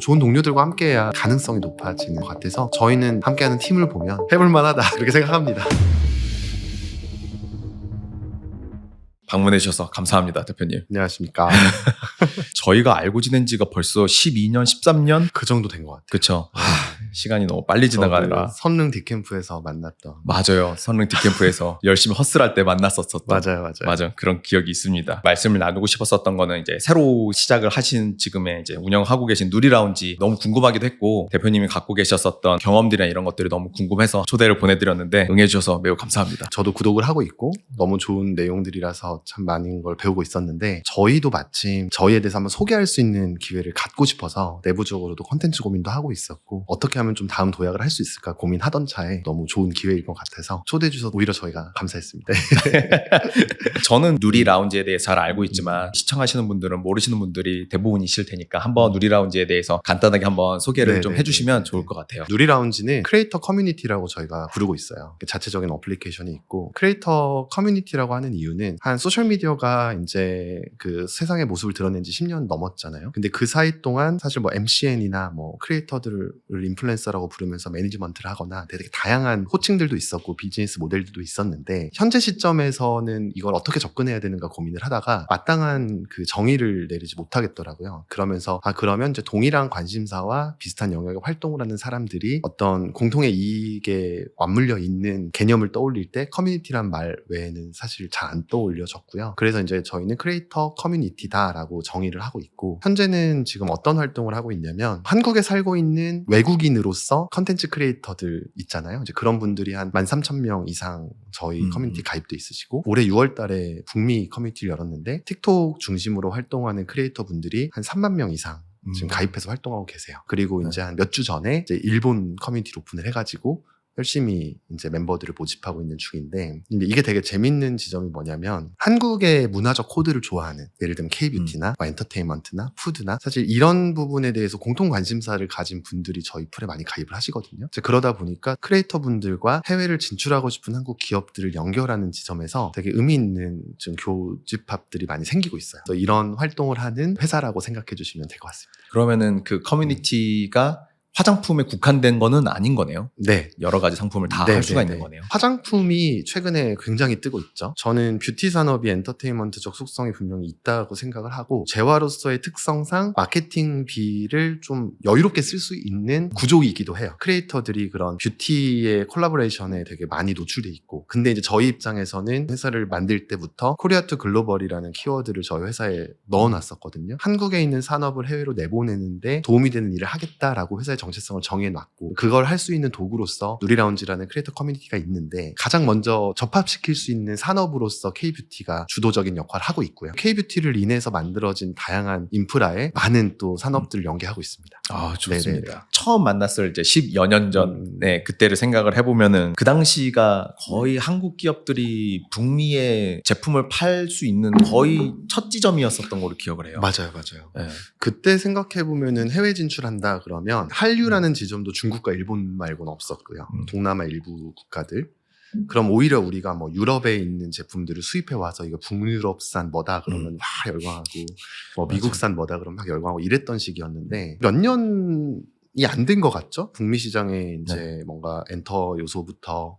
좋은 동료들과 함께해야 가능성이 높아지는 것 같아서 저희는 함께하는 팀을 보면 해볼만하다 그렇게 생각합니다. 방문해 주셔서 감사합니다, 대표님. 안녕하십니까. 저희가 알고 지낸 지가 벌써 12년, 13년? 그 정도 된 것 같아요. 그쵸. 시간이 너무 빨리 지나가느라. 선릉 디캠프에서 만났던. 맞아요. 선릉 디캠프에서 열심히 허슬할 때 만났었던. 맞아요. 맞아. 그런 기억이 있습니다. 말씀을 나누고 싶었었던 거는 이제 새로 시작을 하신 지금의 이제 운영하고 계신 누리라운지 너무 궁금하기도 했고, 대표님이 갖고 계셨었던 경험들이나 이런 것들이 너무 궁금해서 초대를 보내드렸는데 응해주셔서 매우 감사합니다. 저도 구독을 하고 있고 너무 좋은 내용들이라서 참 많은 걸 배우고 있었는데, 저희도 마침 저희에 대해서 한번 소개할 수 있는 기회를 갖고 싶어서 내부적으로도 콘텐츠 고민도 하고 있었고, 어떻게 하면 좀 다음 도약을 할 수 있을까 고민하던 차에 너무 좋은 기회일 것 같아서 초대해 주셔서 오히려 저희가 감사했습니다. 저는 누리라운지에 대해 잘 알고 있지만 시청하시는 분들은 모르시는 분들이 대부분이실 테니까 한번 누리라운지에 대해서 간단하게 한번 소개를 좀 해주시면 좋을 것 같아요. 누리라운지는 크리에이터 커뮤니티라고 저희가 부르고 있어요. 자체적인 어플리케이션이 있고, 크리에이터 커뮤니티라고 하는 이유는 한 소셜미디어가 이제 그 세상의 모습을 드러낸 지 10년 넘었잖아요. 근데 그 사이 동안 사실 뭐 MCN이나 뭐 크리에이터들을 인플루엔서라고 부르면서 매니지먼트를 하거나 되게 다양한 호칭들도 있었고 비즈니스 모델들도 있었는데, 현재 시점에서는 이걸 어떻게 접근해야 되는가 고민을 하다가 마땅한 그 정의를 내리지 못하겠더라고요. 그러면서 그러면 이제 동일한 관심사와 비슷한 영역에 활동을 하는 사람들이 어떤 공통의 이익에 맞물려 있는 개념을 떠올릴 때 커뮤니티란 말 외에는 사실 잘 안 떠올려졌고요. 그래서 이제 저희는 크리에이터 커뮤니티다라고 정의를 하고 있고, 현재는 지금 어떤 활동을 하고 있냐면, 한국에 살고 있는 외국인으로서 컨텐츠 크리에이터들 있잖아요. 이제 그런 분들이 한 13,000명 이상 저희 커뮤니티 가입돼 있으시고, 올해 6월 달에 북미 커뮤니티를 열었는데 틱톡 중심으로 활동하는 크리에이터 분들이 한 3만 명 이상 지금 가입해서 활동하고 계세요. 그리고 이제 한 몇 주 전에 이제 일본 커뮤니티를 오픈을 해가지고 열심히 이제 멤버들을 모집하고 있는 중인데, 근데 이게 되게 재밌는 지점이 뭐냐면, 한국의 문화적 코드를 좋아하는, 예를 들면 K-뷰티나 뭐 엔터테인먼트나 푸드나 사실 이런 부분에 대해서 공통 관심사를 가진 분들이 저희 풀에 많이 가입을 하시거든요. 이제 그러다 보니까 크리에이터 분들과 해외를 진출하고 싶은 한국 기업들을 연결하는 지점에서 되게 의미 있는 좀 교집합들이 많이 생기고 있어요. 그래서 이런 활동을 하는 회사라고 생각해 주시면 될 것 같습니다. 그러면은 그 커뮤니티가 화장품에 국한된 거는 아닌 거네요. 네. 여러 가지 상품을 다 할 수가 있는 거네요. 화장품이 최근에 굉장히 뜨고 있죠. 저는 뷰티 산업이 엔터테인먼트적 속성이 분명히 있다고 생각을 하고, 재화로서의 특성상 마케팅비를 좀 여유롭게 쓸 수 있는 구조이기도 해요. 크리에이터들이 그런 뷰티의 콜라보레이션에 되게 많이 노출돼 있고, 근데 이제 저희 입장에서는 회사를 만들 때부터 코리아 투 글로벌이라는 키워드를 저희 회사에 넣어놨었거든요. 한국에 있는 산업을 해외로 내보내는데 도움이 되는 일을 하겠다라고 회사에 정체성을 정해놨고, 그걸 할 수 있는 도구로서 누리라운지라는 크리에이터 커뮤니티가 있는데, 가장 먼저 접합시킬 수 있는 산업으로서 K-뷰티가 주도적인 역할을 하고 있고요. K-뷰티를 인해서 만들어진 다양한 인프라에 많은 또 산업들을 연계하고 있습니다. 좋습니다. 네네. 처음 만났을 때 10여 년 전에 그때를 생각을 해보면은 그 당시가 거의 한국 기업들이 북미에 제품을 팔 수 있는 거의 첫 지점이었었던 걸로 기억을 해요. 맞아요. 네. 그때 생각해보면은 해외 진출한다 그러면 한류라는 지점도 중국과 일본 말고는 없었고요. 동남아 일부 국가들. 그럼 오히려 우리가 뭐 유럽에 있는 제품들을 수입해 와서 이거 북유럽산 뭐다 그러면 막 열광하고, 뭐 미국산 뭐다 그러면 막 열광하고 이랬던 시기였는데, 몇 년이 안 된 것 같죠? 북미 시장에 이제 뭔가 엔터 요소부터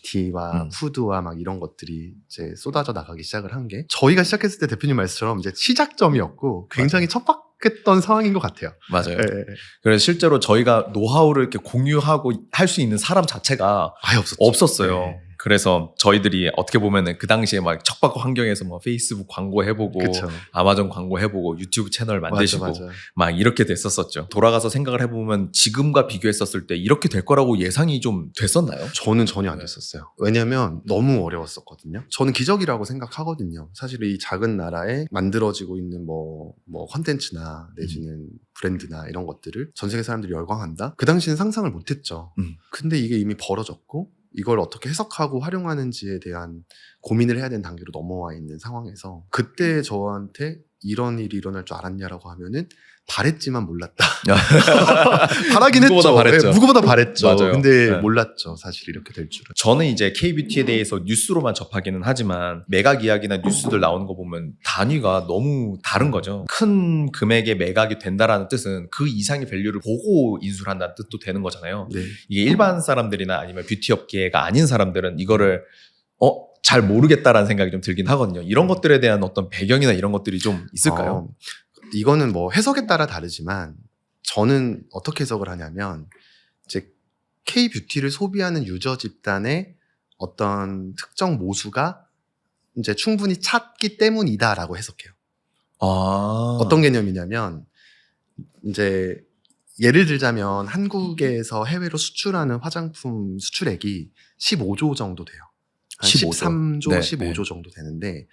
뷰티와 푸드와 막 이런 것들이 이제 쏟아져 나가기 시작을 한 게, 저희가 시작했을 때 대표님 말씀처럼 이제 시작점이었고 굉장히 척박했던 상황인 것 같아요. 맞아요. 네. 그래서 실제로 저희가 노하우를 이렇게 공유하고 할 수 있는 사람 자체가 아예 없었어요. 네. 그래서 저희들이 어떻게 보면은 그 당시에 막 척박 환경에서 뭐 페이스북 광고 해보고, 그쵸. 아마존 광고 해보고, 유튜브 채널 만드시고 맞아. 막 이렇게 됐었었죠. 돌아가서 생각을 해보면 지금과 비교했었을 때 이렇게 될 거라고 예상이 좀 됐었나요? 저는 전혀 안 됐었어요. 왜냐면 너무 어려웠었거든요. 저는 기적이라고 생각하거든요. 사실 이 작은 나라에 만들어지고 있는 뭐 컨텐츠나 내지는 브랜드나 이런 것들을 전 세계 사람들이 열광한다? 그 당시에는 상상을 못했죠. 근데 이게 이미 벌어졌고, 이걸 어떻게 해석하고 활용하는지에 대한 고민을 해야 되는 단계로 넘어와 있는 상황에서, 그때 저한테 이런 일이 일어날 줄 알았냐라고 하면은 바랬지만 몰랐다. 바라긴 누구보다 했죠. 바랬죠. 네, 누구보다 바랬죠. 맞아요. 근데 네. 몰랐죠. 사실 이렇게 될 줄은. 저는 이제 K뷰티에 대해서 뉴스로만 접하기는 하지만 매각 이야기나 뉴스들 나오는 거 보면 단위가 너무 다른 거죠. 큰 금액의 매각이 된다라는 뜻은 그 이상의 밸류를 보고 인수를 한다는 뜻도 되는 거잖아요. 네. 이게 일반 사람들이나 아니면 뷰티 업계가 아닌 사람들은 이거를 잘 모르겠다라는 생각이 좀 들긴 하거든요. 이런 것들에 대한 어떤 배경이나 이런 것들이 좀 있을까요? 이거는 뭐 해석에 따라 다르지만 저는 어떻게 해석을 하냐면 이제 K뷰티를 소비하는 유저 집단의 어떤 특정 모수가 이제 충분히 찾기 때문이다라고 해석해요. 어떤 개념이냐면 이제 예를 들자면 한국에서 해외로 수출하는 화장품 수출액이 15조 정도 돼요. 한 15조. 13조, 네, 15조 정도 되는데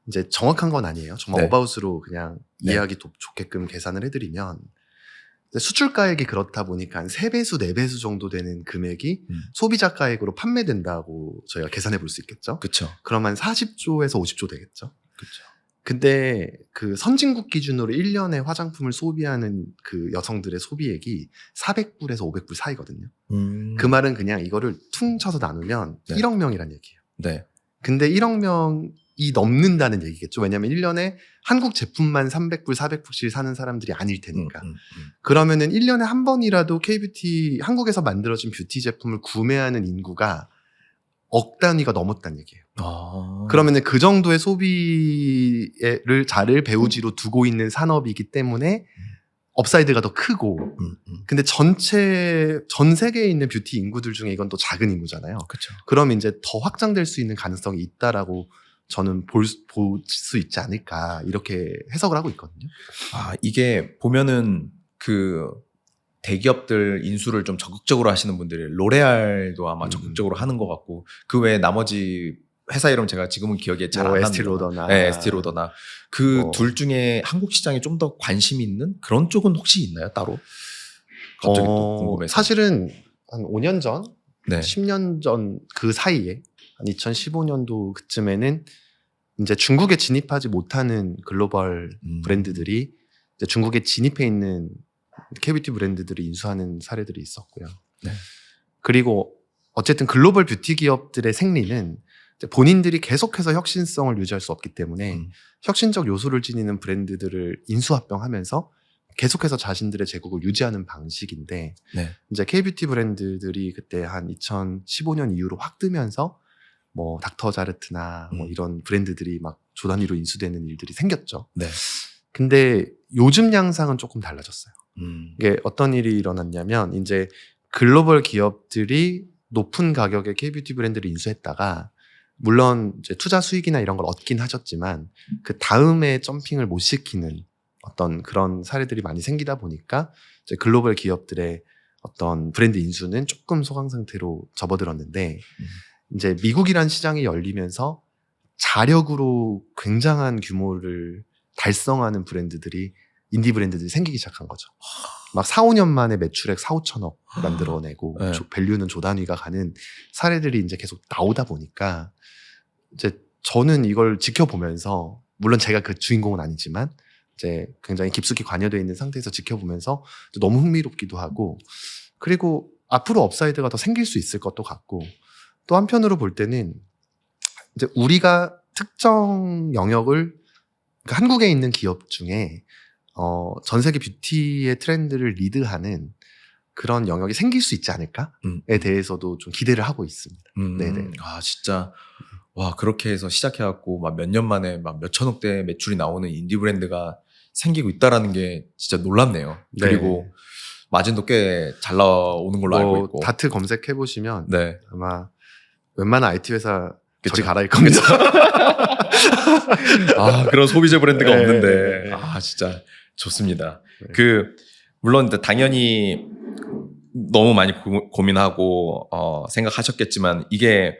이제 정확한 건 아니에요. 정말 네. 어바웃으로 그냥 네. 이해하기 좋게끔 계산을 해드리면 수출가액이 그렇다 보니까 한 3배수, 4배수 정도 되는 금액이 소비자가액으로 판매된다고 저희가 계산해 볼 수 있겠죠. 그렇죠. 그러면 40조에서 50조 되겠죠. 그렇죠. 근데 그 선진국 기준으로 1년에 화장품을 소비하는 그 여성들의 소비액이 400불에서 500불 사이거든요. 그 말은 그냥 이거를 퉁 쳐서 나누면 네. 1억 명이란 얘기예요. 네. 근데 1억 명이 넘는다는 얘기겠죠. 왜냐하면 1년에 한국 제품만 300불, 400불씩 사는 사람들이 아닐 테니까. 그러면은 1년에 한 번이라도 K뷰티, 한국에서 만들어진 뷰티 제품을 구매하는 인구가 억 단위가 넘었다는 얘기예요. 그러면은 그 정도의 소비를 자를 배우지로 두고 있는 산업이기 때문에 업사이드가 더 크고, 근데 전 세계에 있는 뷰티 인구들 중에 이건 또 작은 인구잖아요. 그렇죠. 그럼 이제 더 확장될 수 있는 가능성이 있다라고 저는 볼 수 있지 않을까 이렇게 해석을 하고 있거든요. 이게 보면은 그 대기업들 인수를 좀 적극적으로 하시는 분들이 로레알도 아마 적극적으로 하는 것 같고 그 외에 나머지 회사 이름 제가 지금은 기억이 잘 안 납니다. 에스티로더나. 네, 에스티로더나 그 둘 중에 한국 시장에 좀 더 관심이 있는 그런 쪽은 혹시 있나요 따로? 갑자기 또 궁금해서. 사실은 한 5년 전, 네. 10년 전 그 사이에 한 2015년도 그쯤에는 이제 중국에 진입하지 못하는 글로벌 브랜드들이 이제 중국에 진입해 있는 K뷰티 브랜드들을 인수하는 사례들이 있었고요. 네. 그리고 어쨌든 글로벌 뷰티 기업들의 생리는 이제 본인들이 계속해서 혁신성을 유지할 수 없기 때문에 혁신적 요소를 지니는 브랜드들을 인수합병하면서 계속해서 자신들의 제국을 유지하는 방식인데 네. 이제 K뷰티 브랜드들이 그때 한 2015년 이후로 확 뜨면서 뭐 닥터자르트나 뭐 이런 브랜드들이 막 조단위로 인수되는 일들이 생겼죠. 네. 근데 요즘 양상은 조금 달라졌어요. 이게 어떤 일이 일어났냐면 이제 글로벌 기업들이 높은 가격의 K뷰티 브랜드를 인수했다가 물론 이제 투자 수익이나 이런 걸 얻긴 하셨지만 그 다음에 점핑을 못 시키는 어떤 그런 사례들이 많이 생기다 보니까 이제 글로벌 기업들의 어떤 브랜드 인수는 조금 소강 상태로 접어들었는데 이제 미국이란 시장이 열리면서 자력으로 굉장한 규모를 달성하는 브랜드들이 인디 브랜드들이 생기기 시작한 거죠. 막 4, 5년 만에 매출액 4, 5천억 만들어내고 네. 밸류는 조단위가 가는 사례들이 이제 계속 나오다 보니까 이제 저는 이걸 지켜보면서 물론 제가 그 주인공은 아니지만 이제 굉장히 깊숙이 관여되어 있는 상태에서 지켜보면서 너무 흥미롭기도 하고 그리고 앞으로 업사이드가 더 생길 수 있을 것도 같고 또 한편으로 볼 때는 이제 우리가 특정 영역을 그러니까 한국에 있는 기업 중에 전 세계 뷰티의 트렌드를 리드하는 그런 영역이 생길 수 있지 않을까에 대해서도 좀 기대를 하고 있습니다. 네네. 진짜 와 그렇게 해서 시작해갖고 막 몇 년 만에 막 몇천억대 매출이 나오는 인디 브랜드가 생기고 있다라는 게 진짜 놀랍네요. 네. 그리고 마진도 꽤 잘 나오는 걸로 알고 있고. 다트 검색해 보시면 네. 아마 웬만한 IT 회사 그쵸. 저리 가라일 겁니다. 그런 소비재 브랜드가 네, 없는데 네. 진짜 좋습니다. 네. 물론 당연히 너무 많이 고민하고 생각하셨겠지만 이게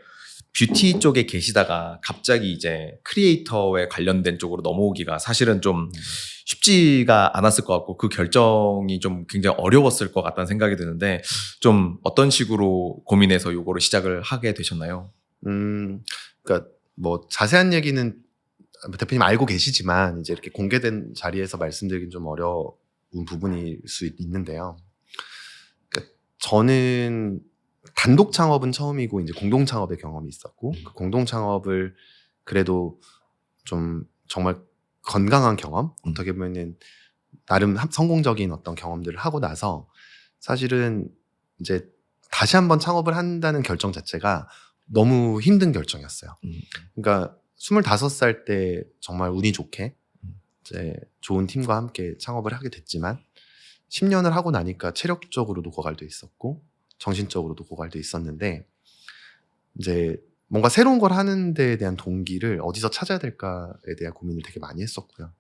뷰티 쪽에 계시다가 갑자기 이제 크리에이터에 관련된 쪽으로 넘어오기가 사실은 좀 쉽지가 않았을 것 같고 그 결정이 좀 굉장히 어려웠을 것 같다는 생각이 드는데 좀 어떤 식으로 고민해서 요거를 시작을 하게 되셨나요? 그러니까 뭐 자세한 얘기는 대표님 알고 계시지만 이제 이렇게 공개된 자리에서 말씀드리긴 좀 어려운 부분일 수 있는데요. 그러니까 저는 단독 창업은 처음이고 이제 공동 창업의 경험이 있었고 그 공동 창업을 그래도 좀 정말 건강한 경험, 어떻게 보면은 나름 성공적인 어떤 경험들을 하고 나서 사실은 이제 다시 한번 창업을 한다는 결정 자체가 너무 힘든 결정이었어요. 그러니까 25살 때 정말 운이 좋게 이제 좋은 팀과 함께 창업을 하게 됐지만 10년을 하고 나니까 체력적으로도 고갈돼 있었고 정신적으로도 고갈돼 있었는데 이제 뭔가 새로운 걸 하는 데에 대한 동기를 어디서 찾아야 될까에 대한 고민을 되게 많이 했었고요.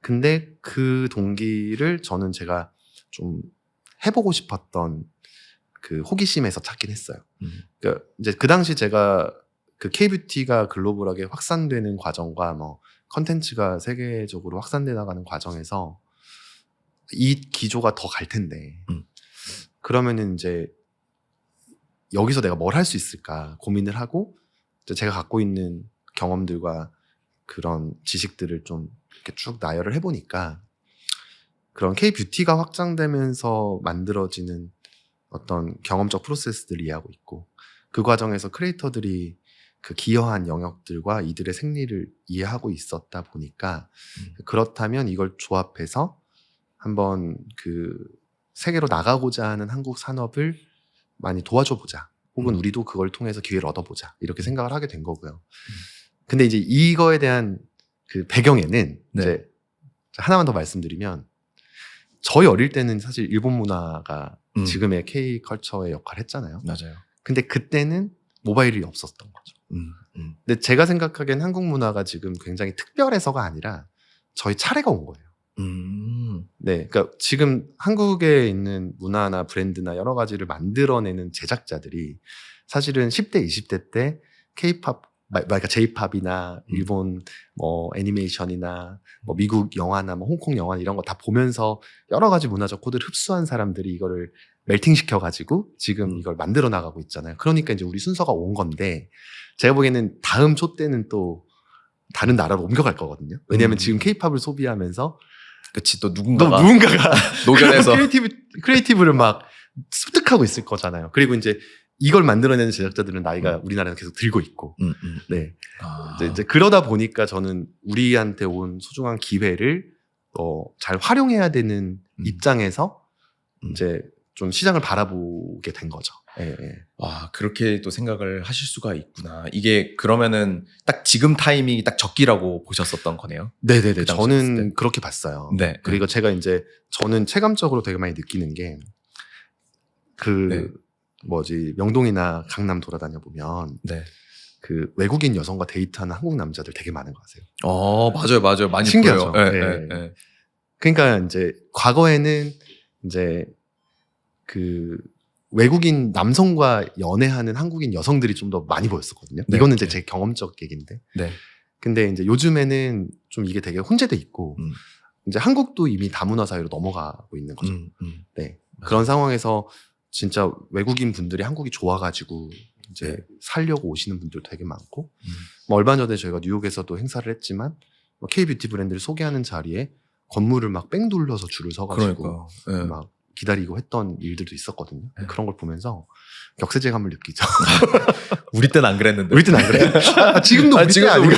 근데 그 동기를 저는 제가 좀 해보고 싶었던 그 호기심에서 찾긴 했어요. 그러니까 이제 그 당시 제가 그 K뷰티가 글로벌하게 확산되는 과정과 뭐 컨텐츠가 세계적으로 확산돼 나가는 과정에서 이 기조가 더 갈 텐데 그러면은 이제 여기서 내가 뭘 할 수 있을까 고민을 하고 제가 갖고 있는 경험들과 그런 지식들을 좀 이렇게 쭉 나열을 해보니까 그런 K뷰티가 확장되면서 만들어지는 어떤 경험적 프로세스들을 이해하고 있고 그 과정에서 크리에이터들이 그 기여한 영역들과 이들의 생리를 이해하고 있었다 보니까 그렇다면 이걸 조합해서 한번 그 세계로 나가고자 하는 한국 산업을 많이 도와줘 보자. 혹은 우리도 그걸 통해서 기회를 얻어보자. 이렇게 생각을 하게 된 거고요. 근데 이제 이거에 대한 그 배경에는 네. 이제 하나만 더 말씀드리면 저희 어릴 때는 사실 일본 문화가 지금의 K컬처의 역할을 했잖아요. 맞아요. 근데 그때는 모바일이 없었던 거죠. 근데 제가 생각하기엔 한국 문화가 지금 굉장히 특별해서가 아니라 저희 차례가 온 거예요. 네, 그러니까 지금 한국에 있는 문화나 브랜드나 여러 가지를 만들어내는 제작자들이 사실은 10대, 20대 때 K-팝, 그러니까 J-팝이나 일본 뭐 애니메이션이나 뭐 미국 영화나 뭐 홍콩 영화 이런 거 다 보면서 여러 가지 문화적 코드를 흡수한 사람들이 이거를 멜팅 시켜가지고 지금 이걸 만들어 나가고 있잖아요. 그러니까 이제 우리 순서가 온 건데 제가 보기에는 다음 초 때는 또 다른 나라로 옮겨갈 거거든요. 왜냐하면 지금 K-팝을 소비하면서 그치, 또 누군가가 녹여내서 녹여내서 크리에이티브를 막 습득하고 있을 거잖아요. 그리고 이제 이걸 만들어내는 제작자들은 나이가 우리나라에서 계속 들고 있고, 네. 이제 그러다 보니까 저는 우리한테 온 소중한 기회를 잘 활용해야 되는 입장에서 이제 좀 시장을 바라보게 된 거죠. 예, 예. 와, 그렇게 또 생각을 하실 수가 있구나. 이게 그러면은 딱 지금 타이밍이 딱 적기라고 보셨었던 거네요. 네네네. 그 당시 봤을 저는 때. 그렇게 봤어요. 네. 그리고 제가 이제 저는 체감적으로 되게 많이 느끼는 게 네. 명동이나 강남 돌아다녀 보면 네. 그 외국인 여성과 데이트하는 한국 남자들 되게 많은 거 아세요? 맞아요. 많이 신기하죠? 보여요. 네. 그러니까 이제 과거에는 이제 그 외국인 남성과 연애하는 한국인 여성들이 좀 더 많이 보였었거든요. 네, 이거는 이제 네. 제 경험적 얘기인데. 네. 근데 이제 요즘에는 좀 이게 되게 혼재돼 있고 이제 한국도 이미 다문화 사회로 넘어가고 있는 거죠. 네. 그런 상황에서 진짜 외국인 분들이 한국이 좋아가지고 이제 살려고 오시는 분들도 되게 많고 뭐 얼마 전에 저희가 뉴욕에서도 행사를 했지만 뭐 K뷰티 브랜드를 소개하는 자리에 건물을 막 뺑 둘러서 줄을 서가지고 그러니까. 네. 막 기다리고 했던 일들도 있었거든요. 네. 그런 걸 보면서 격세지감을 느끼죠. 우리 때는 안 그랬는데. 우리 때는 안 그래요? 지금도 우리 때 지금도 아니고.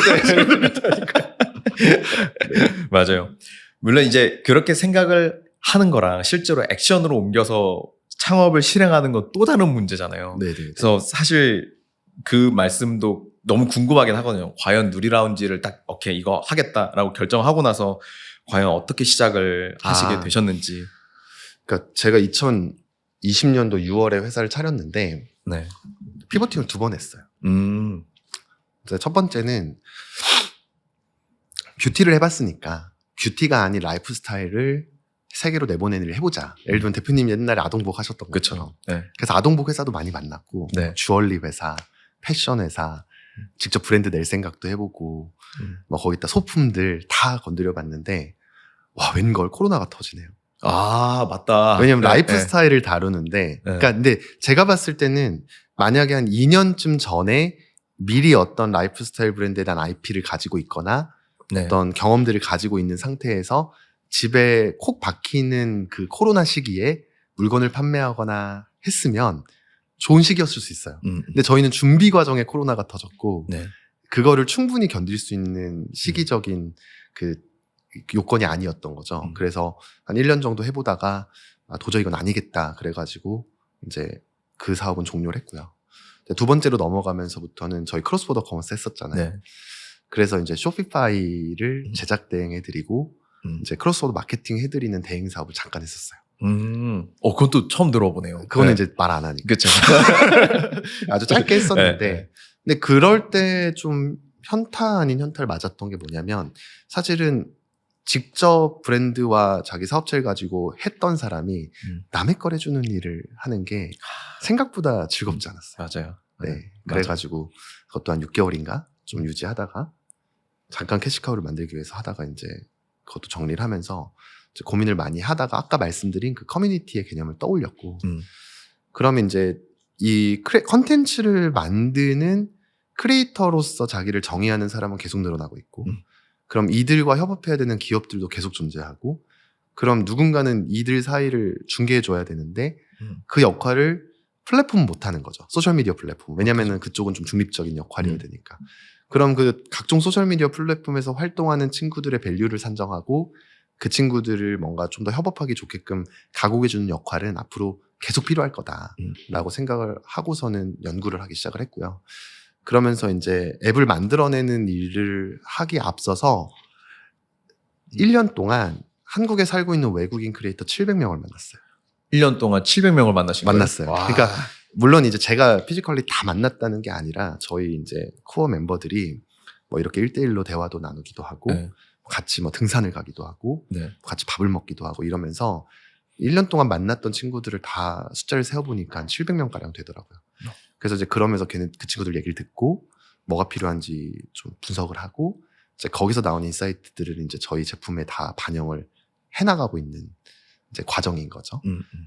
맞아요. 물론 이제 그렇게 생각을 하는 거랑 실제로 액션으로 옮겨서 창업을 실행하는 건 또 다른 문제잖아요. 네네. 그래서 사실 그 말씀도 너무 궁금하긴 하거든요. 과연 누리라운지를 딱 오케이 이거 하겠다라고 결정하고 나서 과연 어떻게 시작을 하시게 되셨는지. 그러니까 제가 2020년도 6월에 회사를 차렸는데 네. 피보팅을 2번 했어요. 첫 번째는 뷰티를 해봤으니까 뷰티가 아닌 라이프 스타일을 세계로 내보내는 일을 해보자. 예를 들면 대표님 옛날에 아동복 하셨던 것처럼. 네. 그래서 아동복 회사도 많이 만났고 네. 주얼리 회사, 패션 회사, 직접 브랜드 낼 생각도 해보고 뭐 거기다 소품들 다 건드려봤는데 와 웬걸 코로나가 터지네요. 아 맞다. 왜냐면 네, 라이프 네. 스타일을 다루는데 그러니까 근데 제가 봤을 때는 만약에 한 2년쯤 전에 미리 어떤 라이프 스타일 브랜드에 대한 IP를 가지고 있거나 네. 어떤 경험들을 가지고 있는 상태에서 집에 콕 박히는 그 코로나 시기에 물건을 판매하거나 했으면 좋은 시기였을 수 있어요. 근데 저희는 준비 과정에 코로나가 터졌고 네. 그거를 충분히 견딜 수 있는 시기적인 그 요건이 아니었던 거죠. 그래서 한 1년 정도 해보다가 도저히 이건 아니겠다 그래가지고 이제 그 사업은 종료를 했고요. 두 번째로 넘어가면서부터는 저희 크로스보더 커머스 했었잖아요. 네. 그래서 이제 쇼피파이를 제작 대행해드리고 이제 크로스보더 마케팅 해드리는 대행 사업을 잠깐 했었어요. 그건 또 처음 들어보네요. 그거는 네. 이제 말 안 하니까. 그쵸. 아주 짧게 했었는데 네. 근데 그럴 때 좀 현타 아닌 현타를 맞았던 게 뭐냐면 사실은 직접 브랜드와 자기 사업체를 가지고 했던 사람이 남의 걸 해주는 일을 하는 게 생각보다 즐겁지 않았어요. 맞아요. 네. 그래가지고 그것도 한 6개월인가 좀 유지하다가 잠깐 캐시카우를 만들기 위해서 하다가 이제 그것도 정리를 하면서 이제 고민을 많이 하다가 아까 말씀드린 그 커뮤니티의 개념을 떠올렸고 그러면 이제 이 컨텐츠를 만드는 크리에이터로서 자기를 정의하는 사람은 계속 늘어나고 있고 그럼 이들과 협업해야 되는 기업들도 계속 존재하고 그럼 누군가는 이들 사이를 중개해줘야 되는데 그 역할을 플랫폼은 못하는 거죠. 소셜미디어 플랫폼. 왜냐면은 그쪽은 좀 중립적인 역할이어야 되니까. 그럼 그 각종 소셜미디어 플랫폼에서 활동하는 친구들의 밸류를 산정하고 그 친구들을 뭔가 좀 더 협업하기 좋게끔 가공해주는 역할은 앞으로 계속 필요할 거다라고 생각을 하고서는 연구를 하기 시작을 했고요. 그러면서 이제 앱을 만들어내는 일을 하기에 앞서서 1년 동안 한국에 살고 있는 외국인 크리에이터 700명을 만났어요. 1년 동안 700명을 만나신 거예요? 만났어요. 와. 그러니까 물론 이제 제가 피지컬리 다 만났다는 게 아니라 저희 이제 코어 멤버들이 뭐 이렇게 1대1로 대화도 나누기도 하고 네. 같이 뭐 등산을 가기도 하고 네. 같이 밥을 먹기도 하고 이러면서 1년 동안 만났던 친구들을 다 숫자를 세어보니까 한 700명가량 되더라고요. 그래서 이제 그러면서 걔는 그 친구들 얘기를 듣고 뭐가 필요한지 좀 분석을 하고 이제 거기서 나온 인사이트들을 이제 저희 제품에 다 반영을 해나가고 있는 이제 과정인 거죠.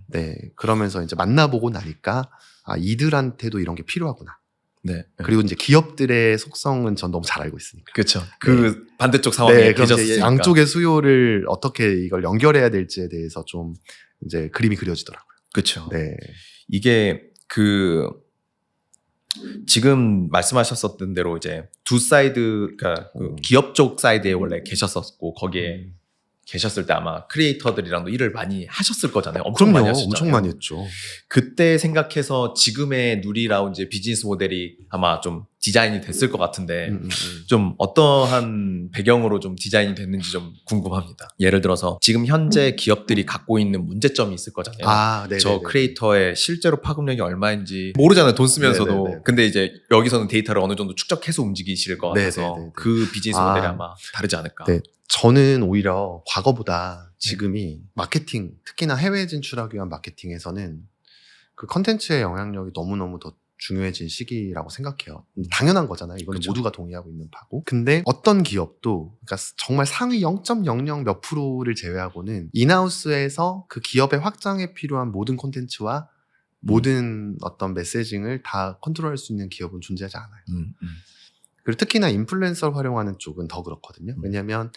네. 그러면서 이제 만나보고 나니까 아, 이들한테도 이런 게 필요하구나. 네. 그리고 이제 기업들의 속성은 전 너무 잘 알고 있으니까. 그렇죠. 그 반대쪽 상황에 그럼 이제 계셨으니까. 양쪽의 수요를 어떻게 이걸 연결해야 될지에 대해서 좀 이제 그림이 그려지더라고요. 그렇죠. 네. 이게 그 지금 말씀하셨었던 대로 이제 두 사이드, 그러니까 그 기업 쪽 사이드에 원래 계셨었고 거기에 계셨을 때 아마 크리에이터들이랑도 일을 많이 하셨을 거잖아요. 엄청 그럼요. 많이 하셨잖아요. 엄청 많이 했죠. 그때 생각해서 지금의 누리 라운지 비즈니스 모델이 아마 좀 디자인이 됐을 것 같은데 좀 어떠한 배경으로 좀 디자인이 됐는지 좀 궁금합니다. 예를 들어서 지금 현재 기업들이 갖고 있는 문제점이 있을 거잖아요. 아, 네. 저 크리에이터의 실제로 파급력이 얼마인지 모르잖아요. 돈 쓰면서도. 네네네. 근데 이제 여기서는 데이터를 어느 정도 축적해서 움직이실 것 같아서 네네네네. 그 비즈니스 모델이 아마 다르지 않을까. 네. 저는 오히려 과거보다 지금이 마케팅, 특히나 해외 진출하기 위한 마케팅에서는 그 컨텐츠의 영향력이 너무너무 더 중요해진 시기라고 생각해요. 당연한 거잖아요. 이거는 그쵸. 모두가 동의하고 있는 바고. 근데 어떤 기업도 그러니까 정말 상위 0.00 몇 프로를 제외하고는 인하우스에서 그 기업의 확장에 필요한 모든 콘텐츠와 모든 어떤 메시징을 다 컨트롤할 수 있는 기업은 존재하지 않아요. 그리고 특히나 인플루엔서를 활용하는 쪽은 더 그렇거든요. 왜냐하면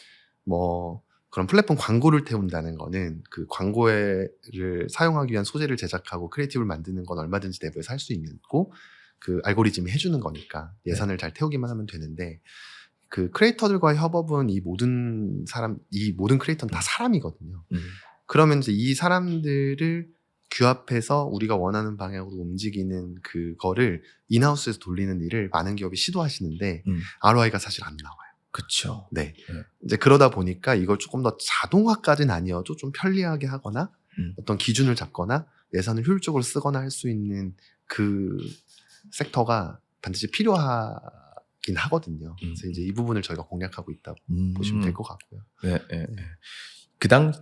뭐 그런 플랫폼 광고를 태운다는 거는 그 광고를 사용하기 위한 소재를 제작하고 크리에이티브를 만드는 건 얼마든지 내부에서 할 수 있고 그 알고리즘이 해주는 거니까 예산을 잘 태우기만 하면 되는데 그 크리에이터들과의 협업은 이 모든 크리에이터는 다 사람이거든요. 그러면 이제 이 사람들을 규합해서 우리가 원하는 방향으로 움직이는 그거를 인하우스에서 돌리는 일을 많은 기업이 시도하시는데 ROI가 사실 안 나와요. 그렇죠. 네. 이제 그러다 보니까 이걸 조금 더 자동화까지는 아니어도 좀 편리하게 하거나 어떤 기준을 잡거나 예산을 효율적으로 쓰거나 할 수 있는 그 섹터가 반드시 필요하긴 하거든요. 그래서 이제 이 부분을 저희가 공략하고 있다고 보시면 될 것 같고요. 네.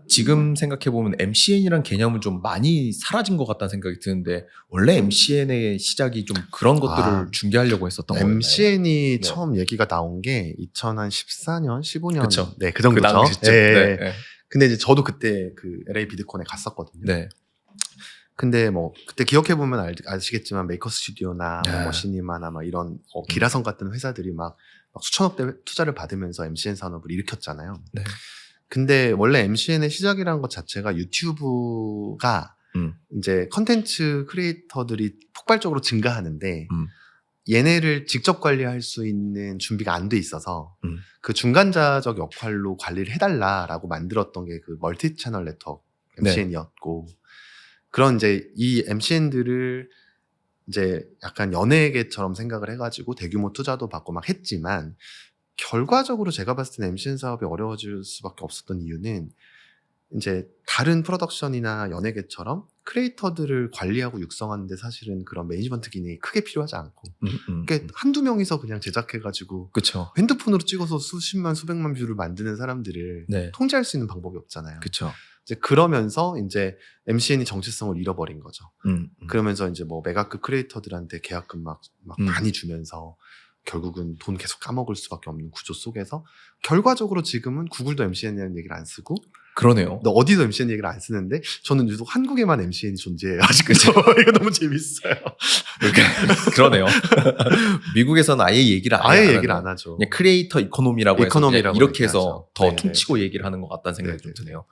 지금 생각해보면 MCN이란 개념은 좀 많이 사라진 것 같다는 생각이 드는데 원래 MCN의 시작이 좀 그런 것들을 중개하려고 했었던 거예요. MCN이 처음 얘기가 나온 게 2014년, 15년 그쵸. 네, 그 정도죠. 그 당시쯤. 네. 네. 근데 이제 저도 그때 그 LA 비드콘에 갔었거든요. 네. 근데 뭐 그때 기억해 보면 아시겠지만 메이커 스튜디오나 네. 뭐 시니마나 막 이런 기라성 같은 회사들이 막 막 수천억대 투자를 받으면서 MCN 산업을 일으켰잖아요. 네. 근데 원래 MCN의 시작이라는 것 자체가 유튜브가 이제 컨텐츠 크리에이터들이 폭발적으로 증가하는데 얘네를 직접 관리할 수 있는 준비가 안 돼 있어서 그 중간자적 역할로 관리를 해달라라고 만들었던 게 그 멀티 채널 네트워크 MCN이었고 그런 이제 이 MCN들을 이제 약간 연예계처럼 생각을 해가지고 대규모 투자도 받고 막 했지만 결과적으로 제가 봤을 때는 MCN 사업이 어려워질 수밖에 없었던 이유는 이제 다른 프로덕션이나 연예계처럼 크리에이터들을 관리하고 육성하는데 사실은 그런 매니지먼트 기능이 크게 필요하지 않고 그러니까 한두 명이서 그냥 제작해가지고 그쵸. 핸드폰으로 찍어서 수십만 수백만 뷰를 만드는 사람들을 네. 통제할 수 있는 방법이 없잖아요. 그쵸. 이제 그러면서 이제 MCN이 정체성을 잃어버린 거죠. 그러면서 이제 뭐 메가급 크리에이터들한테 계약금 막 많이 주면서 결국은 돈 계속 까먹을 수밖에 없는 구조 속에서 결과적으로 지금은 구글도 MCN이라는 얘기를 안 쓰고 그러네요. 어디도 MCN 얘기를 안 쓰는데 저는 유독 한국에만 MCN이 존재해요. 아직까지 이거 너무 재밌어요. 그러네요. 미국에서는 아예 얘기를 얘기를 안 하죠. 그냥 크리에이터 이코노미라고 해서 이코노미라고 이렇게 해서 얘기하죠. 더 네네. 퉁치고 얘기를 하는 것 같다는 생각이 좀 네네. 드네요.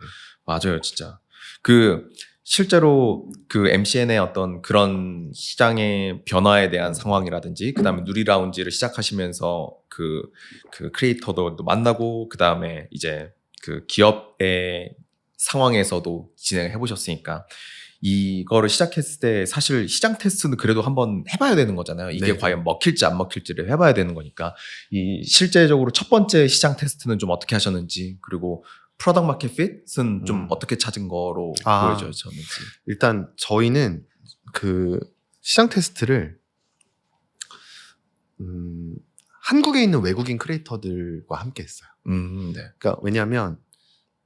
맞아요, 진짜. 그 실제로 그 MCN의 어떤 그런 시장의 변화에 대한 상황이라든지 그다음에 누리라운지를 시작하시면서 그 크리에이터도 만나고 그다음에 이제 그 기업의 상황에서도 진행을 해보셨으니까 이거를 시작했을 때 사실 시장 테스트는 그래도 한번 해봐야 되는 거잖아요. 이게 네네. 과연 먹힐지 안 먹힐지를 해봐야 되는 거니까 이 실제적으로 첫 번째 시장 테스트는 좀 어떻게 하셨는지 그리고 프로덕트 마켓 핏은 좀 어떻게 찾은 거로 보여졌는지. 일단 저희는 그 시장 테스트를 한국에 있는 외국인 크리에이터들과 함께 했어요. 네. 그러니까 왜냐하면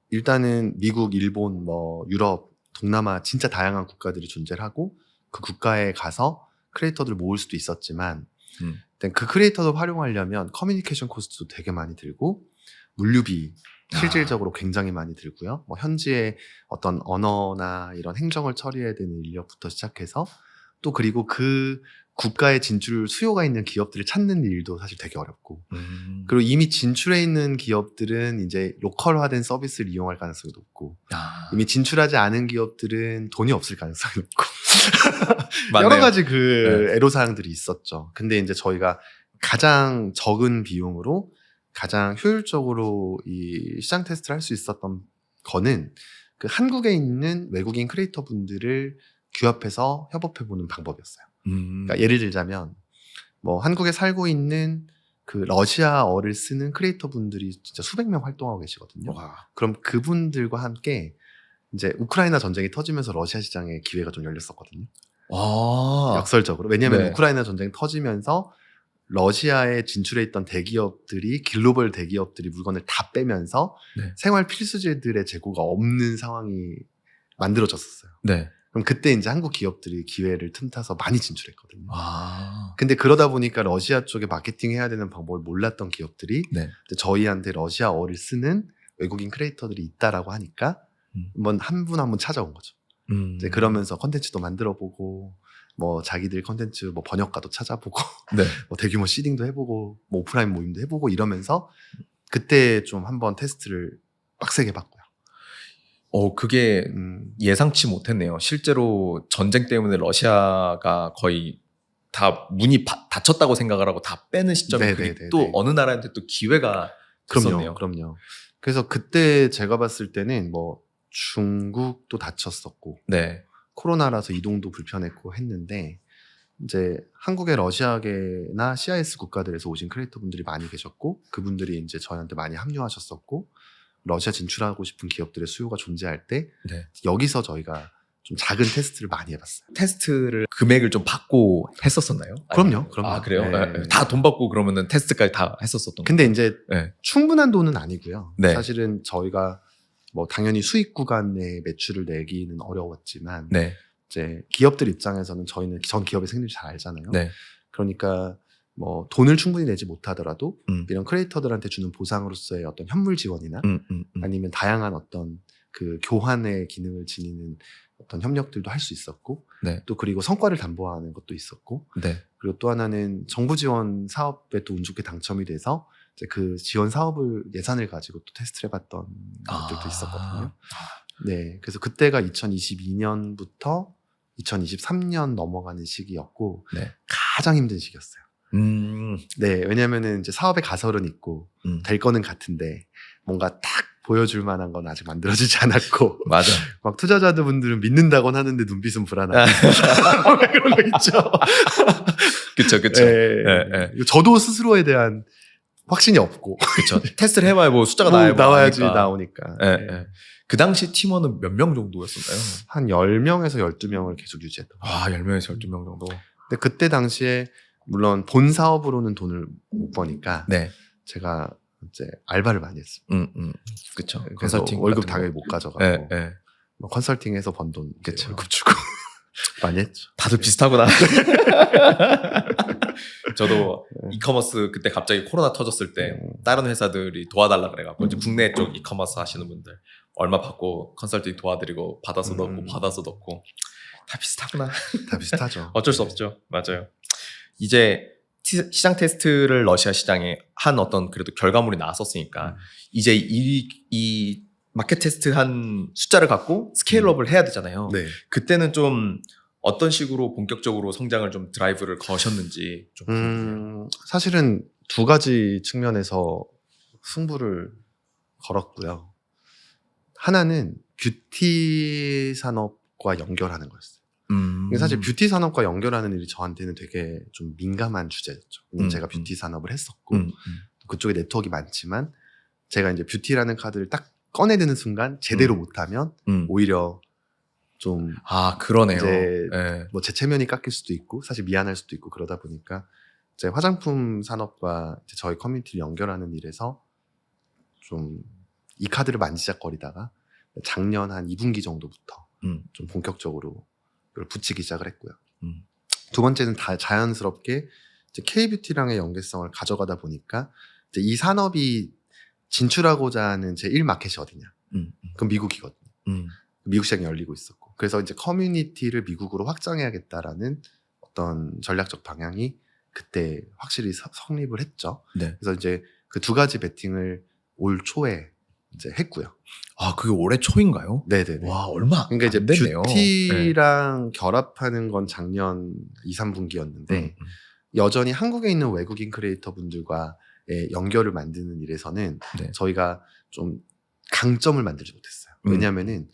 일단은 미국, 일본, 뭐 유럽, 동남아 진짜 다양한 국가들이 존재를 하고 그 국가에 가서 크리에이터들을 모을 수도 있었지만 일단 그 크리에이터를 활용하려면 커뮤니케이션 코스트도 되게 많이 들고 물류비 실질적으로 굉장히 많이 들고요. 뭐 현지의 어떤 언어나 이런 행정을 처리해야 되는 인력부터 시작해서 또 그리고 그 국가에 진출 수요가 있는 기업들을 찾는 일도 사실 되게 어렵고 그리고 이미 진출해 있는 기업들은 이제 로컬화된 서비스를 이용할 가능성이 높고 이미 진출하지 않은 기업들은 돈이 없을 가능성이 높고 여러 가지 그 애로사항들이 있었죠. 근데 이제 저희가 가장 적은 비용으로 가장 효율적으로 이 시장 테스트를 할 수 있었던 거는 그 한국에 있는 외국인 크리에이터 분들을 규합해서 협업해보는 방법이었어요. 그러니까 예를 들자면 뭐 한국에 살고 있는 그 러시아어를 쓰는 크리에이터 분들이 진짜 수백 명 활동하고 계시거든요. 그럼 그분들과 함께 이제 우크라이나 전쟁이 터지면서 러시아 시장에 기회가 좀 열렸었거든요. 역설적으로. 왜냐하면 네. 우크라이나 전쟁이 터지면서 러시아에 진출해 있던 대기업들이 글로벌 대기업들이 물건을 다 빼면서 생활 필수재들의 재고가 없는 상황이 만들어졌었어요. 네. 그럼 그때 이제 한국 기업들이 기회를 틈타서 많이 진출했거든요. 근데 그러다 보니까 러시아 쪽에 마케팅 해야 되는 방법을 몰랐던 기업들이 저희한테 러시아어를 쓰는 외국인 크리에이터들이 있다라고 하니까 한 분 한 분 찾아온 거죠. 이제 그러면서 컨텐츠도 만들어보고 뭐 자기들 컨텐츠 뭐 번역가도 찾아보고 뭐 대규모 시딩도 해보고 뭐 오프라인 모임도 해보고 이러면서 그때 좀 한번 테스트를 빡세게 봤고요. 그게 예상치 못했네요. 실제로 전쟁 때문에 러시아가 거의 다 문이 닫혔다고 생각을 하고 다 빼는 시점이 또 어느 나라한테 또 기회가 있었네요. 그럼요. 그래서 그때 제가 봤을 때는 뭐 중국도 닫혔었고 코로나라서 이동도 불편했고 했는데 이제 한국의 러시아계나 CIS 국가들에서 오신 크리에이터 분들이 많이 계셨고 그분들이 이제 저희한테 많이 합류하셨었고 러시아 진출하고 싶은 기업들의 수요가 존재할 때 여기서 저희가 좀 작은 테스트를 많이 해봤어요. 테스트를 금액을 좀 받고 했었었나요? 그럼요. 그래요? 네. 다 돈 받고 그러면은 테스트까지 다 했었었던 근데 이제 네. 충분한 돈은 아니고요. 사실은 저희가 뭐 당연히 수익 구간의 매출을 내기는 어려웠지만 이제 기업들 입장에서는 저희는 전 기업의 생리를 잘 알잖아요. 그러니까 뭐 돈을 충분히 내지 못하더라도 이런 크리에이터들한테 주는 보상으로서의 어떤 현물 지원이나 아니면 다양한 어떤 그 교환의 기능을 지니는 어떤 협력들도 할 수 있었고 또 그리고 성과를 담보하는 것도 있었고 그리고 또 하나는 정부 지원 사업에 또 운 좋게 당첨이 돼서 이제 그 지원 사업을 예산을 가지고 또 테스트를 해봤던 것들도 있었거든요. 네, 그래서 그때가 2022년부터 2023년 넘어가는 시기였고 네. 가장 힘든 시기였어요. 음, 네, 왜냐면은 이제 사업의 가설은 있고 될 거는 같은데 뭔가 딱 보여줄 만한 건 아직 만들어지지 않았고 맞아. 막 투자자분들은 믿는다곤 하는데 눈빛은 불안하고 그런 거 있죠. 그쵸, 그쵸. 네, 저도 스스로에 대한 확신이 없고 그쵸. 테스트를 해봐야 뭐 숫자가 뭐 나와야 나와야지 아니까. 나오니까. 예, 네. 예. 그 당시 팀원은 몇 명 정도였었나요? 한 10명에서 12명을 계속 유지했던 거예요. 10명에서 12명 정도. 근데 그때 당시에 물론 본 사업으로는 돈을 못 버니까 네. 제가 이제 알바를 많이 했어요. 그쵸. 그래서 컨설팅. 월급 같은 당연히 거. 못 가져가고 예, 예. 뭐 컨설팅해서 번 돈 그쵸. 월급 주고 많이 했죠. 다들 비슷하구나. 저도 이커머스 그때 갑자기 코로나 터졌을 때 다른 회사들이 도와달라 그래갖고 이제 국내 쪽 이커머스 하시는 분들 얼마 받고 컨설팅 도와드리고 받아서 넣고 받아서 넣고 다 비슷하구나. 다 비슷하죠. 어쩔 수 없죠. 맞아요. 이제 시장 테스트를 러시아 시장에 한 어떤 그래도 결과물이 나왔었으니까 이제 이 마켓 테스트 한 숫자를 갖고 스케일업을 해야 되잖아요. 네. 그때는 좀 어떤 식으로 본격적으로 성장을 좀 드라이브를 거셨는지 좀 궁금해요. 사실은 두 가지 측면에서 승부를 걸었고요. 하나는 뷰티 산업과 연결하는 거였어요. 이게 사실 뷰티 산업과 연결하는 일이 저한테는 되게 좀 민감한 주제였죠. 왜냐면 제가 뷰티 산업을 했었고 그쪽에 네트워크가 많지만 제가 이제 뷰티라는 카드를 딱 꺼내드는 순간 제대로 못하면 오히려 좀 그러네요. 이제 네. 뭐 제 체면이 깎일 수도 있고 사실 미안할 수도 있고 그러다 보니까 이제 화장품 산업과 이제 저희 커뮤니티를 연결하는 일에서 좀 이 카드를 만지작거리다가 작년 한 2분기 정도부터 좀 본격적으로 이걸 붙이기 시작을 했고요. 두 번째는 다 자연스럽게 이제 K뷰티랑의 연계성을 가져가다 보니까 이제 이 산업이 진출하고자 하는 제 1마켓이 어디냐? 그럼 미국이거든요. 미국 시장이 열리고 있었고. 그래서 이제 커뮤니티를 미국으로 확장해야겠다라는 어떤 전략적 방향이 그때 확실히 성립을 했죠. 네. 그래서 이제 그 두 가지 베팅을 올 초에 이제 했고요. 그게 올해 초인가요? 네네네. 와, 얼마 안 그러니까 이제 됐네요. 뷰티랑 결합하는 건 작년 2, 3분기였는데 여전히 한국에 있는 외국인 크리에이터 분들과의 연결을 만드는 일에서는 네. 저희가 좀 강점을 만들지 못했어요. 왜냐하면은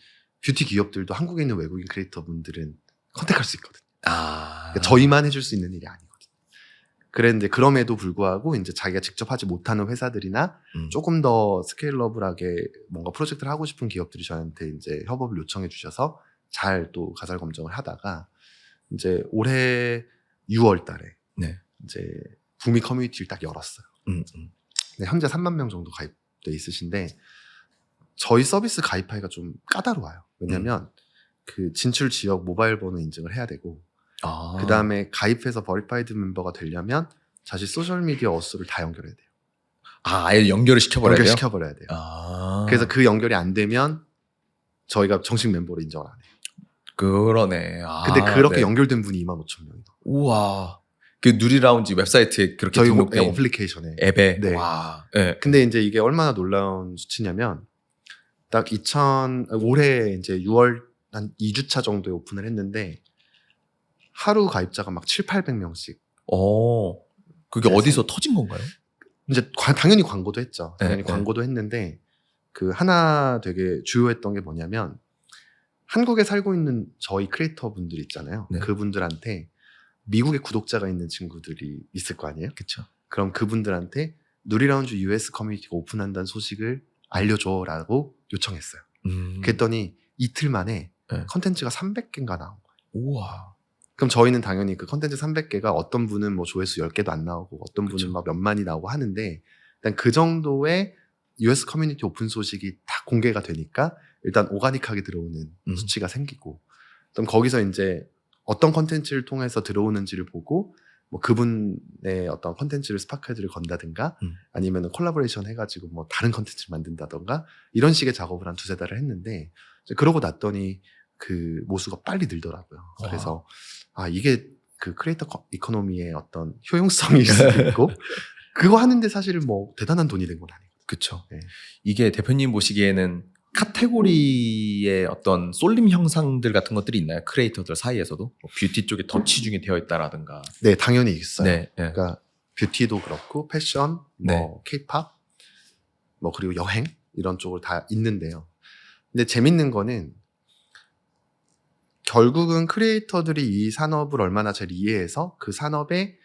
뷰티 기업들도 한국에 있는 외국인 크리에이터 분들은 컨택할 수 있거든요. 그러니까 저희만 해줄 수 있는 일이 아니거든요. 그랬는데 그럼에도 불구하고 이제 자기가 직접 하지 못하는 회사들이나 조금 더 스케일러블하게 뭔가 프로젝트를 하고 싶은 기업들이 저한테 이제 협업을 요청해 주셔서 잘 또 가설 검증을 하다가 이제 올해 6월 달에 네. 이제 북미 커뮤니티를 딱 열었어요. 네, 현재 3만 명 정도 가입돼 있으신데 저희 서비스 가입하기가 좀 까다로워요. 왜냐면 그 진출 지역 모바일 번호 인증을 해야 되고 그 다음에 가입해서 버리파이드 멤버가 되려면 사실 소셜미디어 어수를 다 연결해야 돼요. 아예 연결을 시켜버려야 돼요? 연결시켜버려야 돼요. 그래서 그 연결이 안 되면 저희가 정식 멤버로 인정을 안 해요. 그러네. 근데 그렇게 네. 연결된 분이 25,000명이다. 우와. 그 누리라운지 웹사이트에 그렇게 저희 등록된 어플리케이션에. 앱에. 네. 와. 네. 근데 이제 이게 얼마나 놀라운 수치냐면 딱 올해 이제 6월 한 2주차 정도에 오픈을 했는데 하루 가입자가 막 7,800명씩. 그게 그래서 어디서 터진 건가요? 이제 당연히 광고도 했죠. 당연히 네, 광고도 했는데 그 하나 되게 주요했던 게 뭐냐면 한국에 살고 있는 저희 크리에이터 분들 있잖아요. 네. 그분들한테 미국에 구독자가 있는 친구들이 있을 거 아니에요? 그쵸. 그럼 그분들한테 누리라운지 US 커뮤니티가 오픈한다는 소식을 알려줘라고 요청했어요. 그랬더니 이틀 만에 네. 컨텐츠가 300개인가 나온 거예요. 우와. 그럼 저희는 당연히 그 컨텐츠 300개가 어떤 분은 뭐 조회수 10개도 안 나오고 어떤 분은 그쵸. 막 몇만이 나오고 하는데 일단 그 정도의 US 커뮤니티 오픈 소식이 다 공개가 되니까 일단 오가닉하게 들어오는 수치가 생기고 그럼 거기서 이제 어떤 컨텐츠를 통해서 들어오는지를 보고 뭐 그분의 어떤 컨텐츠를 스파크헤드를 건다든가 아니면 콜라보레이션 해가지고 뭐 다른 컨텐츠를 만든다던가 이런 식의 작업을 한 2-3달을 했는데 이제 그러고 났더니 그 모수가 빨리 늘더라고요. 그래서 이게 그 크리에이터 이코노미의 어떤 효용성일 수도 있고 그거 하는데 사실 뭐 대단한 돈이 된 건 아니고. 그쵸. 네. 이게 대표님 보시기에는 카테고리의 어떤 쏠림 형상들 같은 것들이 있나요? 크리에이터들 사이에서도? 뭐 뷰티 쪽에 더 치중이 되어 있다라든가. 네, 당연히 있어요. 네. 네. 그러니까 뷰티도 그렇고 패션, 뭐 케이팝, 뭐 그리고 여행 이런 쪽으로 다 있는데요. 근데 재밌는 거는 결국은 크리에이터들이 이 산업을 얼마나 잘 이해해서 그 산업에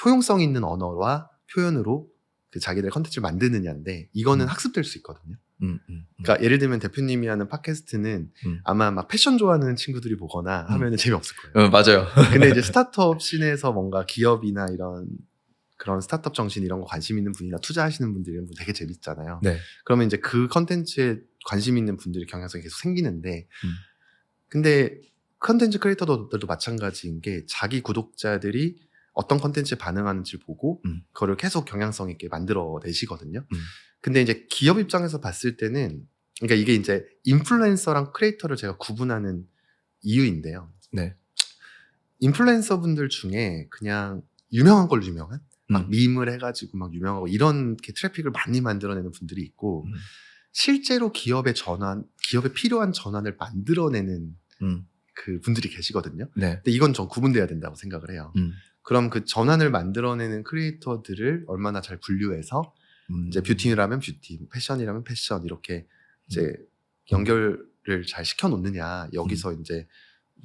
효용성 있는 언어와 표현으로 그 자기들 컨텐츠를 만드느냐인데 이거는 학습될 수 있거든요. 그러니까 예를 들면 대표님이 하는 팟캐스트는 아마 막 패션 좋아하는 친구들이 보거나 하면은 재미없을 거예요. 맞아요. 근데 이제 스타트업 씬에서 뭔가 기업이나 이런 그런 스타트업 정신 이런 거 관심 있는 분이나 투자하시는 분들이 되게 재밌잖아요. 네. 그러면 이제 그 컨텐츠에 관심 있는 분들이 경향성이 계속 생기는데 근데 컨텐츠 크리에이터들도 마찬가지인 게 자기 구독자들이 어떤 컨텐츠에 반응하는지를 보고 그거를 계속 경향성 있게 만들어내시거든요. 근데 이제 기업 입장에서 봤을 때는 그러니까 이게 이제 인플루엔서랑 크리에이터를 제가 구분하는 이유인데요. 네. 인플루엔서 분들 중에 그냥 유명한 걸로 유명한 막 밈을 해가지고 막 유명하고 이런 이렇게 트래픽을 많이 만들어내는 분들이 있고 실제로 기업의 전환, 기업에 필요한 전환을 만들어내는 그 분들이 계시거든요. 네. 근데 이건 전 구분돼야 된다고 생각을 해요. 그럼 그 전환을 만들어내는 크리에이터들을 얼마나 잘 분류해서 이제 뷰티라면 뷰티, 패션이라면 패션 이렇게 이제 연결을 잘 시켜놓느냐 여기서 이제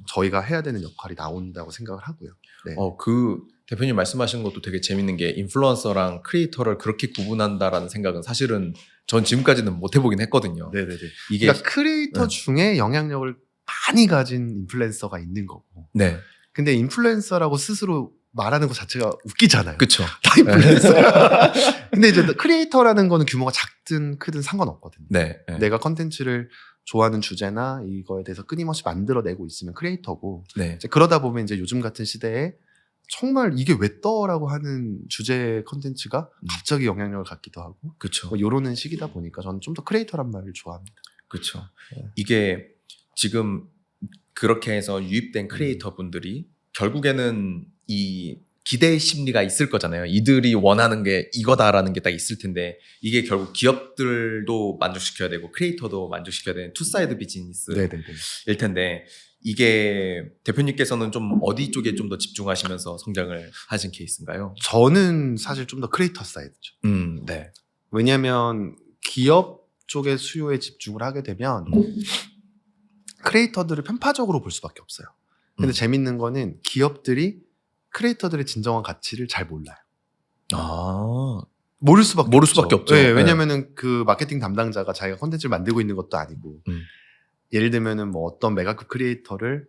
저희가 해야 되는 역할이 나온다고 생각을 하고요. 네. 그 대표님 말씀하신 것도 되게 재밌는 게 인플루언서랑 크리에이터를 그렇게 구분한다라는 생각은 사실은 전 지금까지는 못 해보긴 했거든요. 네네네. 이게 그러니까 크리에이터 중에 영향력을 많이 가진 인플루엔서가 있는 거고. 네. 근데 인플루엔서라고 스스로 말하는 것 자체가 웃기잖아요. 그쵸. 다 인플루엔서야. 근데 이제 크리에이터라는 거는 규모가 작든 크든 상관없거든요. 네. 네. 내가 컨텐츠를 좋아하는 주제나 이거에 대해서 끊임없이 만들어내고 있으면 크리에이터고 네. 이제 그러다 보면 이제 요즘 같은 시대에 정말 이게 왜 떠라고 하는 주제 컨텐츠가 갑자기 영향력을 갖기도 하고 그쵸. 뭐 요러는 시기다 보니까 저는 좀 더 크리에이터란 말을 좋아합니다. 그쵸. 네. 이게 지금 그렇게 해서 유입된 크리에이터 분들이 결국에는 이 기대 심리가 있을 거잖아요. 이들이 원하는 게 이거다라는 게 딱 있을 텐데 이게 결국 기업들도 만족시켜야 되고 크리에이터도 만족시켜야 되는 투사이드 비즈니스일 네네네. 텐데 이게 대표님께서는 좀 어디 쪽에 좀 더 집중하시면서 성장을 하신 케이스인가요? 저는 사실 좀 더 크리에이터 사이드죠. 네. 왜냐하면 기업 쪽의 수요에 집중을 하게 되면 크리에이터들을 편파적으로 볼 수밖에 없어요. 근데 재밌는 거는 기업들이 크리에이터들의 진정한 가치를 잘 몰라요. 모를 수밖에 없죠. 네, 왜냐면은 그 마케팅 담당자가 자기가 콘텐츠를 만들고 있는 것도 아니고 예를 들면은 뭐 어떤 메가급 크리에이터를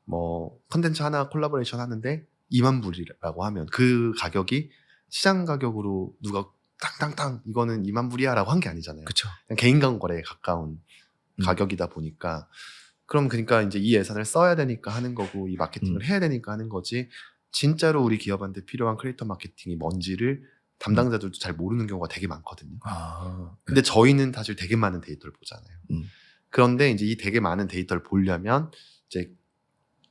뭐 콘텐츠 하나 콜라보레이션 하는데 2만 불이라고 하면 그 가격이 시장 가격으로 누가 땅땅땅 이거는 2만 불이야 라고 한 게 아니잖아요. 그쵸. 그냥 개인 간 거래에 가까운 가격이다 보니까 그럼 그러니까 이제 이 예산을 써야 되니까 하는 거고 이 마케팅을 해야 되니까 하는 거지 진짜로 우리 기업한테 필요한 크리에이터 마케팅이 뭔지를 담당자들도 잘 모르는 경우가 되게 많거든요. 근데 저희는 사실 되게 많은 데이터를 보잖아요. 그런데 이제 이 되게 많은 데이터를 보려면 이제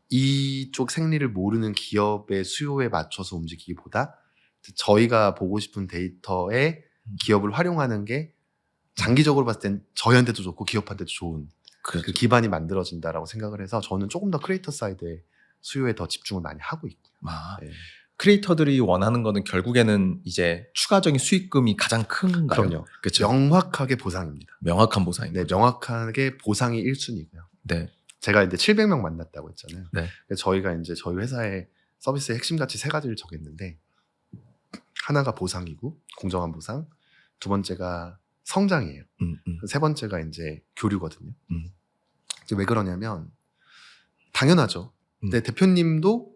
이쪽 생리를 모르는 기업의 수요에 맞춰서 움직이기보다 저희가 보고 싶은 데이터에 기업을 활용하는 게 장기적으로 봤을 땐 저희한테도 좋고 기업한테도 좋은 그 기반이 만들어진다라고 생각을 해서 저는 조금 더 크리에이터 사이드의 수요에 더 집중을 많이 하고 있고요. 네. 크리에이터들이 원하는 거는 결국에는 이제 추가적인 수익금이 가장 큰가요? 그럼요. 그렇죠. 명확하게 보상입니다. 명확한 보상입니다. 네, 명확하게 보상이 1순위고요. 네. 제가 이제 700명 만났다고 했잖아요. 네. 저희가 이제 저희 회사의 서비스의 핵심 가치 3가지를 정했는데 하나가 보상이고 공정한 보상, 두 번째가 성장이에요. 세 번째가 이제 교류거든요. 이제 왜 그러냐면 당연하죠. 근데 대표님도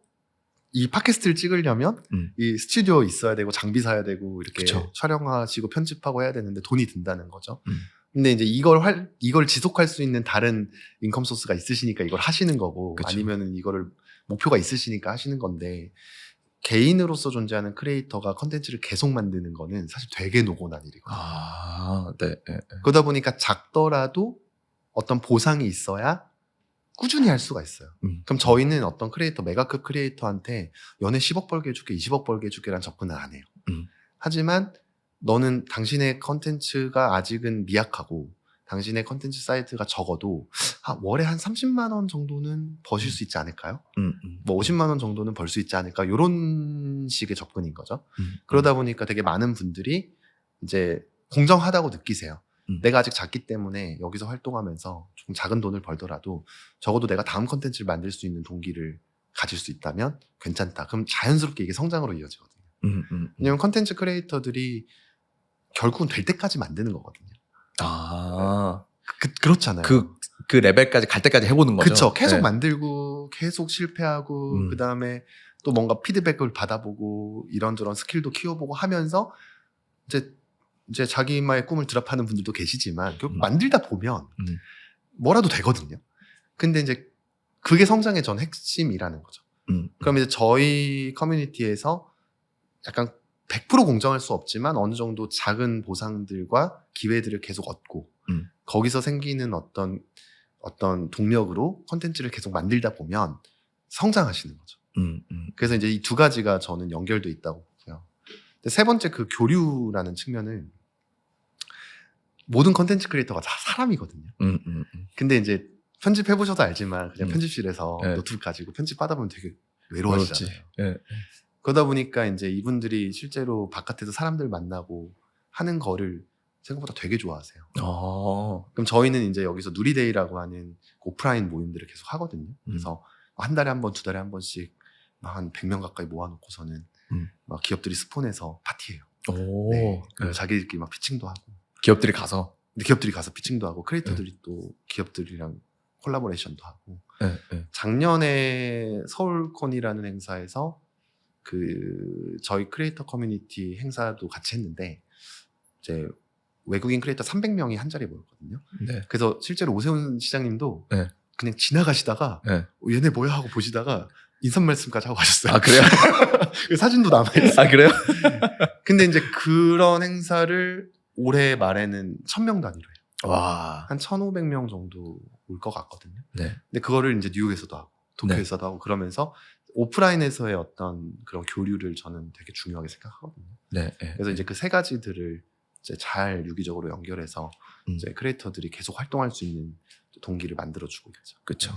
이 팟캐스트를 찍으려면 이 스튜디오 있어야 되고 장비 사야 되고 이렇게 그쵸. 촬영하시고 편집하고 해야 되는데 돈이 든다는 거죠. 근데 이제 이걸 지속할 수 있는 다른 인컴 소스가 있으시니까 이걸 하시는 거고 그쵸. 아니면은 이거를 목표가 있으시니까 하시는 건데 개인으로서 존재하는 크리에이터가 컨텐츠를 계속 만드는 거는 사실 되게 노곤한 일이거든요. 네. 그러다 보니까 작더라도 어떤 보상이 있어야 꾸준히 할 수가 있어요. 그럼 저희는 어떤 크리에이터, 메가급 크리에이터한테 연애 10억 벌게 해줄게, 20억 벌게 해줄게라는 접근은 안 해요. 하지만 너는 당신의 컨텐츠가 아직은 미약하고 당신의 컨텐츠 사이트가 적어도 월에 한 30만 원 정도는 버실 수 있지 않을까요? 뭐 50만 원 정도는 벌 수 있지 않을까? 이런 식의 접근인 거죠. 그러다 보니까 되게 많은 분들이 이제 공정하다고 느끼세요. 내가 아직 작기 때문에 여기서 활동하면서 조금 작은 돈을 벌더라도 적어도 내가 다음 컨텐츠를 만들 수 있는 동기를 가질 수 있다면 괜찮다. 그럼 자연스럽게 이게 성장으로 이어지거든요. 왜냐면 컨텐츠 크리에이터들이 결국은 될 때까지 만드는 거거든요. 아, 그렇잖아요. 그 레벨까지 갈 때까지 해보는 거죠. 그쵸. 계속 네. 만들고 계속 실패하고 그 다음에 또 뭔가 피드백을 받아보고 이런저런 스킬도 키워보고 하면서 이제 자기만의 꿈을 드랍하는 분들도 계시지만 결국 만들다 보면 뭐라도 되거든요. 근데 이제 그게 성장의 전 핵심이라는 거죠. 그럼 이제 저희 커뮤니티에서 약간 100% 공정할 수 없지만 어느 정도 작은 보상들과 기회들을 계속 얻고 거기서 생기는 어떤 동력으로 콘텐츠를 계속 만들다 보면 성장하시는 거죠. 그래서 이제 이 두 가지가 저는 연결돼 있다고 보고요. 근데 세 번째 그 교류라는 측면은 모든 컨텐츠 크리에이터가 다 사람이거든요. 근데 이제 편집해보셔도 알지만 그냥 편집실에서 네. 노트북 가지고 편집하다 보면 되게 외로워지잖아요. 네. 그러다 보니까 이제 이분들이 실제로 바깥에서 사람들 만나고 하는 거를 생각보다 되게 좋아하세요. 그럼 저희는 이제 여기서 누리데이라고 하는 오프라인 모임들을 계속 하거든요. 그래서 한 달에 한 번, 두 달에 한 번씩 한 100명 가까이 모아놓고서는 막 기업들이 스폰해서 파티해요. 네. 그리고 자기들끼리 막 피칭도 하고. 기업들이 가서. 근데 기업들이 가서 피칭도 하고 크리에이터들이 또 기업들이랑 콜라보레이션도 하고. 작년에 서울콘이라는 행사에서 저희 크리에이터 커뮤니티 행사도 같이 했는데 이제 외국인 크리에이터 300명이 한 자리에 모였거든요. 네. 그래서 실제로 오세훈 시장님도 네. 그냥 지나가시다가 얘네 뭐야 하고 보시다가 인사 말씀까지 하고 가셨어요. 아, 그래요? 그 사진도 남아있어요. 아, 그래요? 근데 이제 그런 행사를 올해 말에는 1000명 단위로 해요. 와. 한 1500명 정도 올 것 같거든요. 네. 근데 그거를 이제 뉴욕에서도 하고 도쿄에서도 하고 그러면서 오프라인에서의 어떤 그런 교류를 저는 되게 중요하게 생각하거든요. 네. 그래서 이제 그 세 가지들을 이제 잘 유기적으로 연결해서 이제 크리에이터들이 계속 활동할 수 있는 동기를 만들어주고 있죠. 그렇죠.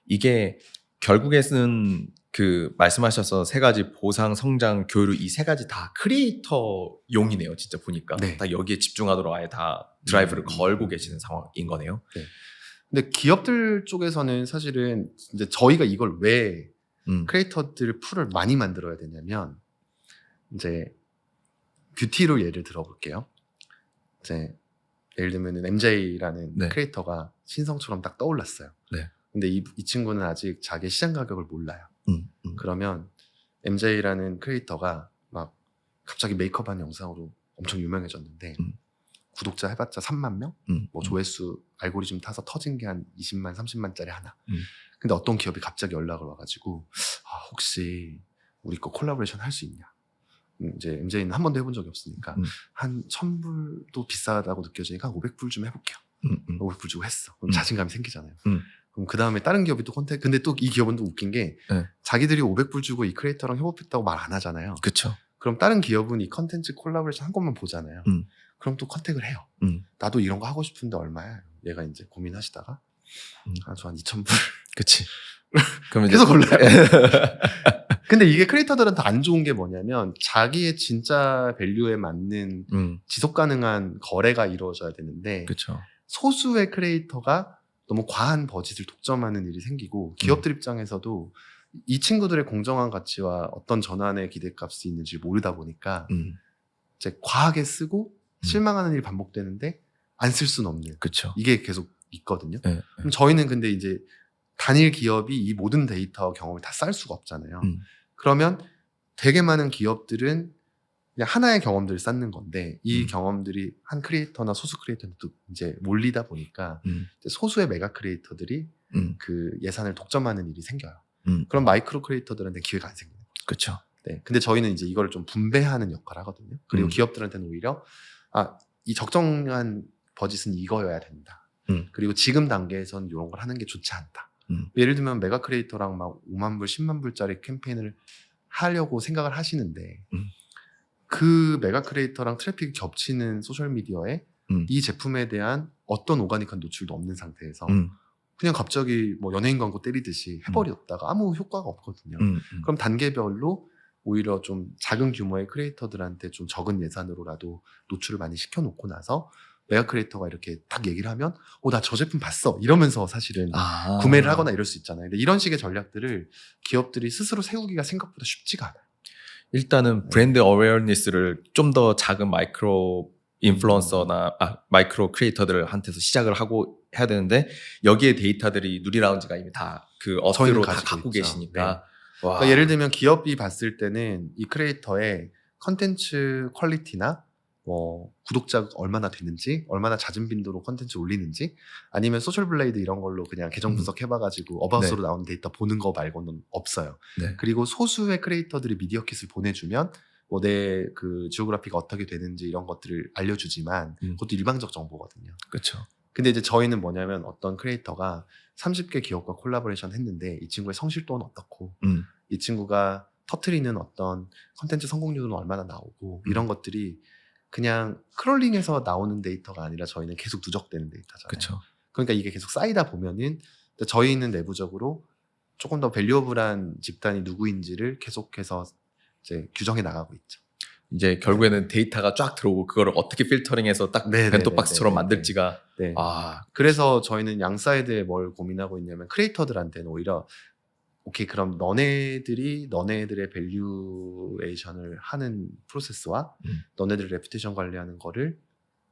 이게 결국에는 그 말씀하셔서 세 가지 보상, 성장, 교류 이 세 가지 다 크리에이터용이네요. 진짜 보니까 네. 다 여기에 집중하도록 아예 다 드라이브를 걸고 계시는 상황인 거네요. 네. 근데 기업들 쪽에서는 사실은 이제 저희가 이걸 왜 크리에이터들 풀을 많이 만들어야 되냐면 이제 뷰티로 예를 들어볼게요. 이제 예를 들면 MJ라는 네. 크리에이터가 신성처럼 딱 떠올랐어요. 네. 근데 이 친구는 아직 자기 시장 가격을 몰라요. 그러면 MJ라는 크리에이터가 막 갑자기 메이크업한 영상으로 엄청 유명해졌는데 구독자 해봤자 3만 명? 뭐 조회수 알고리즘 타서 터진 게 한 20만, 30만짜리 하나. 근데 어떤 기업이 갑자기 연락을 와가지고 혹시 우리 거 콜라보레이션 할 수 있냐? 이제 MJ는 한 번도 해본 적이 없으니까 한 1000불도 비싸다고 느껴지니까 한 500불 좀 해볼게요. 500불 주고 했어. 그럼 자신감이 생기잖아요. 그럼 그 다음에 다른 기업이 또 근데 또 이 기업은 또 웃긴 게 자기들이 500불 주고 이 크리에이터랑 협업했다고 말 안 하잖아요. 그렇죠. 그럼 다른 기업은 이 컨텐츠 콜라보레이션 한 것만 보잖아요. 그럼 또 컨택을 해요. 나도 이런 거 하고 싶은데 얼마야? 얘가 이제 고민하시다가 저 한 2,000불. 그치. 그럼 이제 계속 걸려요. 근데 이게 크리에이터들한테 안 좋은 게 뭐냐면 자기의 진짜 밸류에 맞는 지속 가능한 거래가 이루어져야 되는데 그렇죠. 소수의 크리에이터가 너무 과한 버짓을 독점하는 일이 생기고 기업들 입장에서도 이 친구들의 공정한 가치와 어떤 전환의 기대값이 있는지 모르다 보니까 이제 과하게 쓰고 실망하는 일이 반복되는데 안 쓸 수는 없는 그렇죠. 이게 계속 있거든요. 그럼 저희는 근데 이제 단일 기업이 이 모든 데이터 경험을 다 쌓을 수가 없잖아요. 그러면 되게 많은 기업들은 그냥 하나의 경험들을 쌓는 건데 이 경험들이 한 크리에이터나 소수 크리에이터한테 이제 몰리다 보니까 이제 소수의 메가 크리에이터들이 그 예산을 독점하는 일이 생겨요. 그럼 마이크로 크리에이터들한테 기회가 안 생기는 거죠. 그렇죠. 네. 근데 저희는 이제 이거를 좀 분배하는 역할을 하거든요. 그리고 기업들한테는 오히려 이 적정한 버짓은 이거여야 된다. 그리고 지금 단계에선 이런 걸 하는 게 좋지 않다. 예를 들면 메가 크리에이터랑 막 5만 불, 10만 불짜리 캠페인을 하려고 생각을 하시는데 그 메가 크리에이터랑 트래픽이 겹치는 소셜미디어에 이 제품에 대한 어떤 오가닉한 노출도 없는 상태에서 그냥 갑자기 뭐 연예인 광고 때리듯이 해버렸다가 아무 효과가 없거든요. 그럼 단계별로 오히려 좀 작은 규모의 크리에이터들한테 좀 적은 예산으로라도 노출을 많이 시켜놓고 나서 메가 크리에이터가 이렇게 딱 얘기를 하면 나 저 제품 봤어 이러면서 사실은 구매를 하거나 이럴 수 있잖아요. 근데 이런 식의 전략들을 기업들이 스스로 세우기가 생각보다 쉽지가 않아요. 일단은 브랜드 어웨어니스를 좀 더 작은 마이크로 인플루언서나 마이크로 크리에이터들한테서 시작을 하고 해야 되는데 여기에 데이터들이 누리라운지가 이미 다 그 어스로 다 갖고 있죠. 계시니까 네. 그러니까 예를 들면 기업이 봤을 때는 이 크리에이터의 컨텐츠 퀄리티나 뭐 구독자가 얼마나 되는지, 얼마나 잦은 빈도로 컨텐츠 올리는지, 아니면 소셜 블레이드 이런 걸로 그냥 계정 분석해봐가지고 어바웃으로 나오는 데이터 보는 거 말고는 없어요. 네. 그리고 소수의 크리에이터들이 미디어 킷을 보내주면 뭐 내 그 지오그래피가 어떻게 되는지 이런 것들을 알려주지만 그것도 일방적 정보거든요. 그렇죠. 근데 이제 저희는 뭐냐면 어떤 크리에이터가 30개 기업과 콜라보레이션 했는데 이 친구의 성실도는 어떻고 이 친구가 터트리는 어떤 컨텐츠 성공률은 얼마나 나오고 이런 것들이 그냥 크롤링해서 나오는 데이터가 아니라 저희는 계속 누적되는 데이터잖아요. 그렇죠. 그러니까 이게 계속 쌓이다 보면은 저희는 내부적으로 조금 더 밸류어블한 집단이 누구인지를 계속해서 이제 규정해 나가고 있죠. 이제 결국에는 데이터가 쫙 들어오고 그거를 어떻게 필터링해서 딱 벤토박스처럼 만들지가 네. 그래서 저희는 양 사이드에 뭘 고민하고 있냐면 크리에이터들한테는 오히려 오케이 그럼 너네들의 밸류에이션을 하는 프로세스와 너네들의 레퓨테이션 관리하는 거를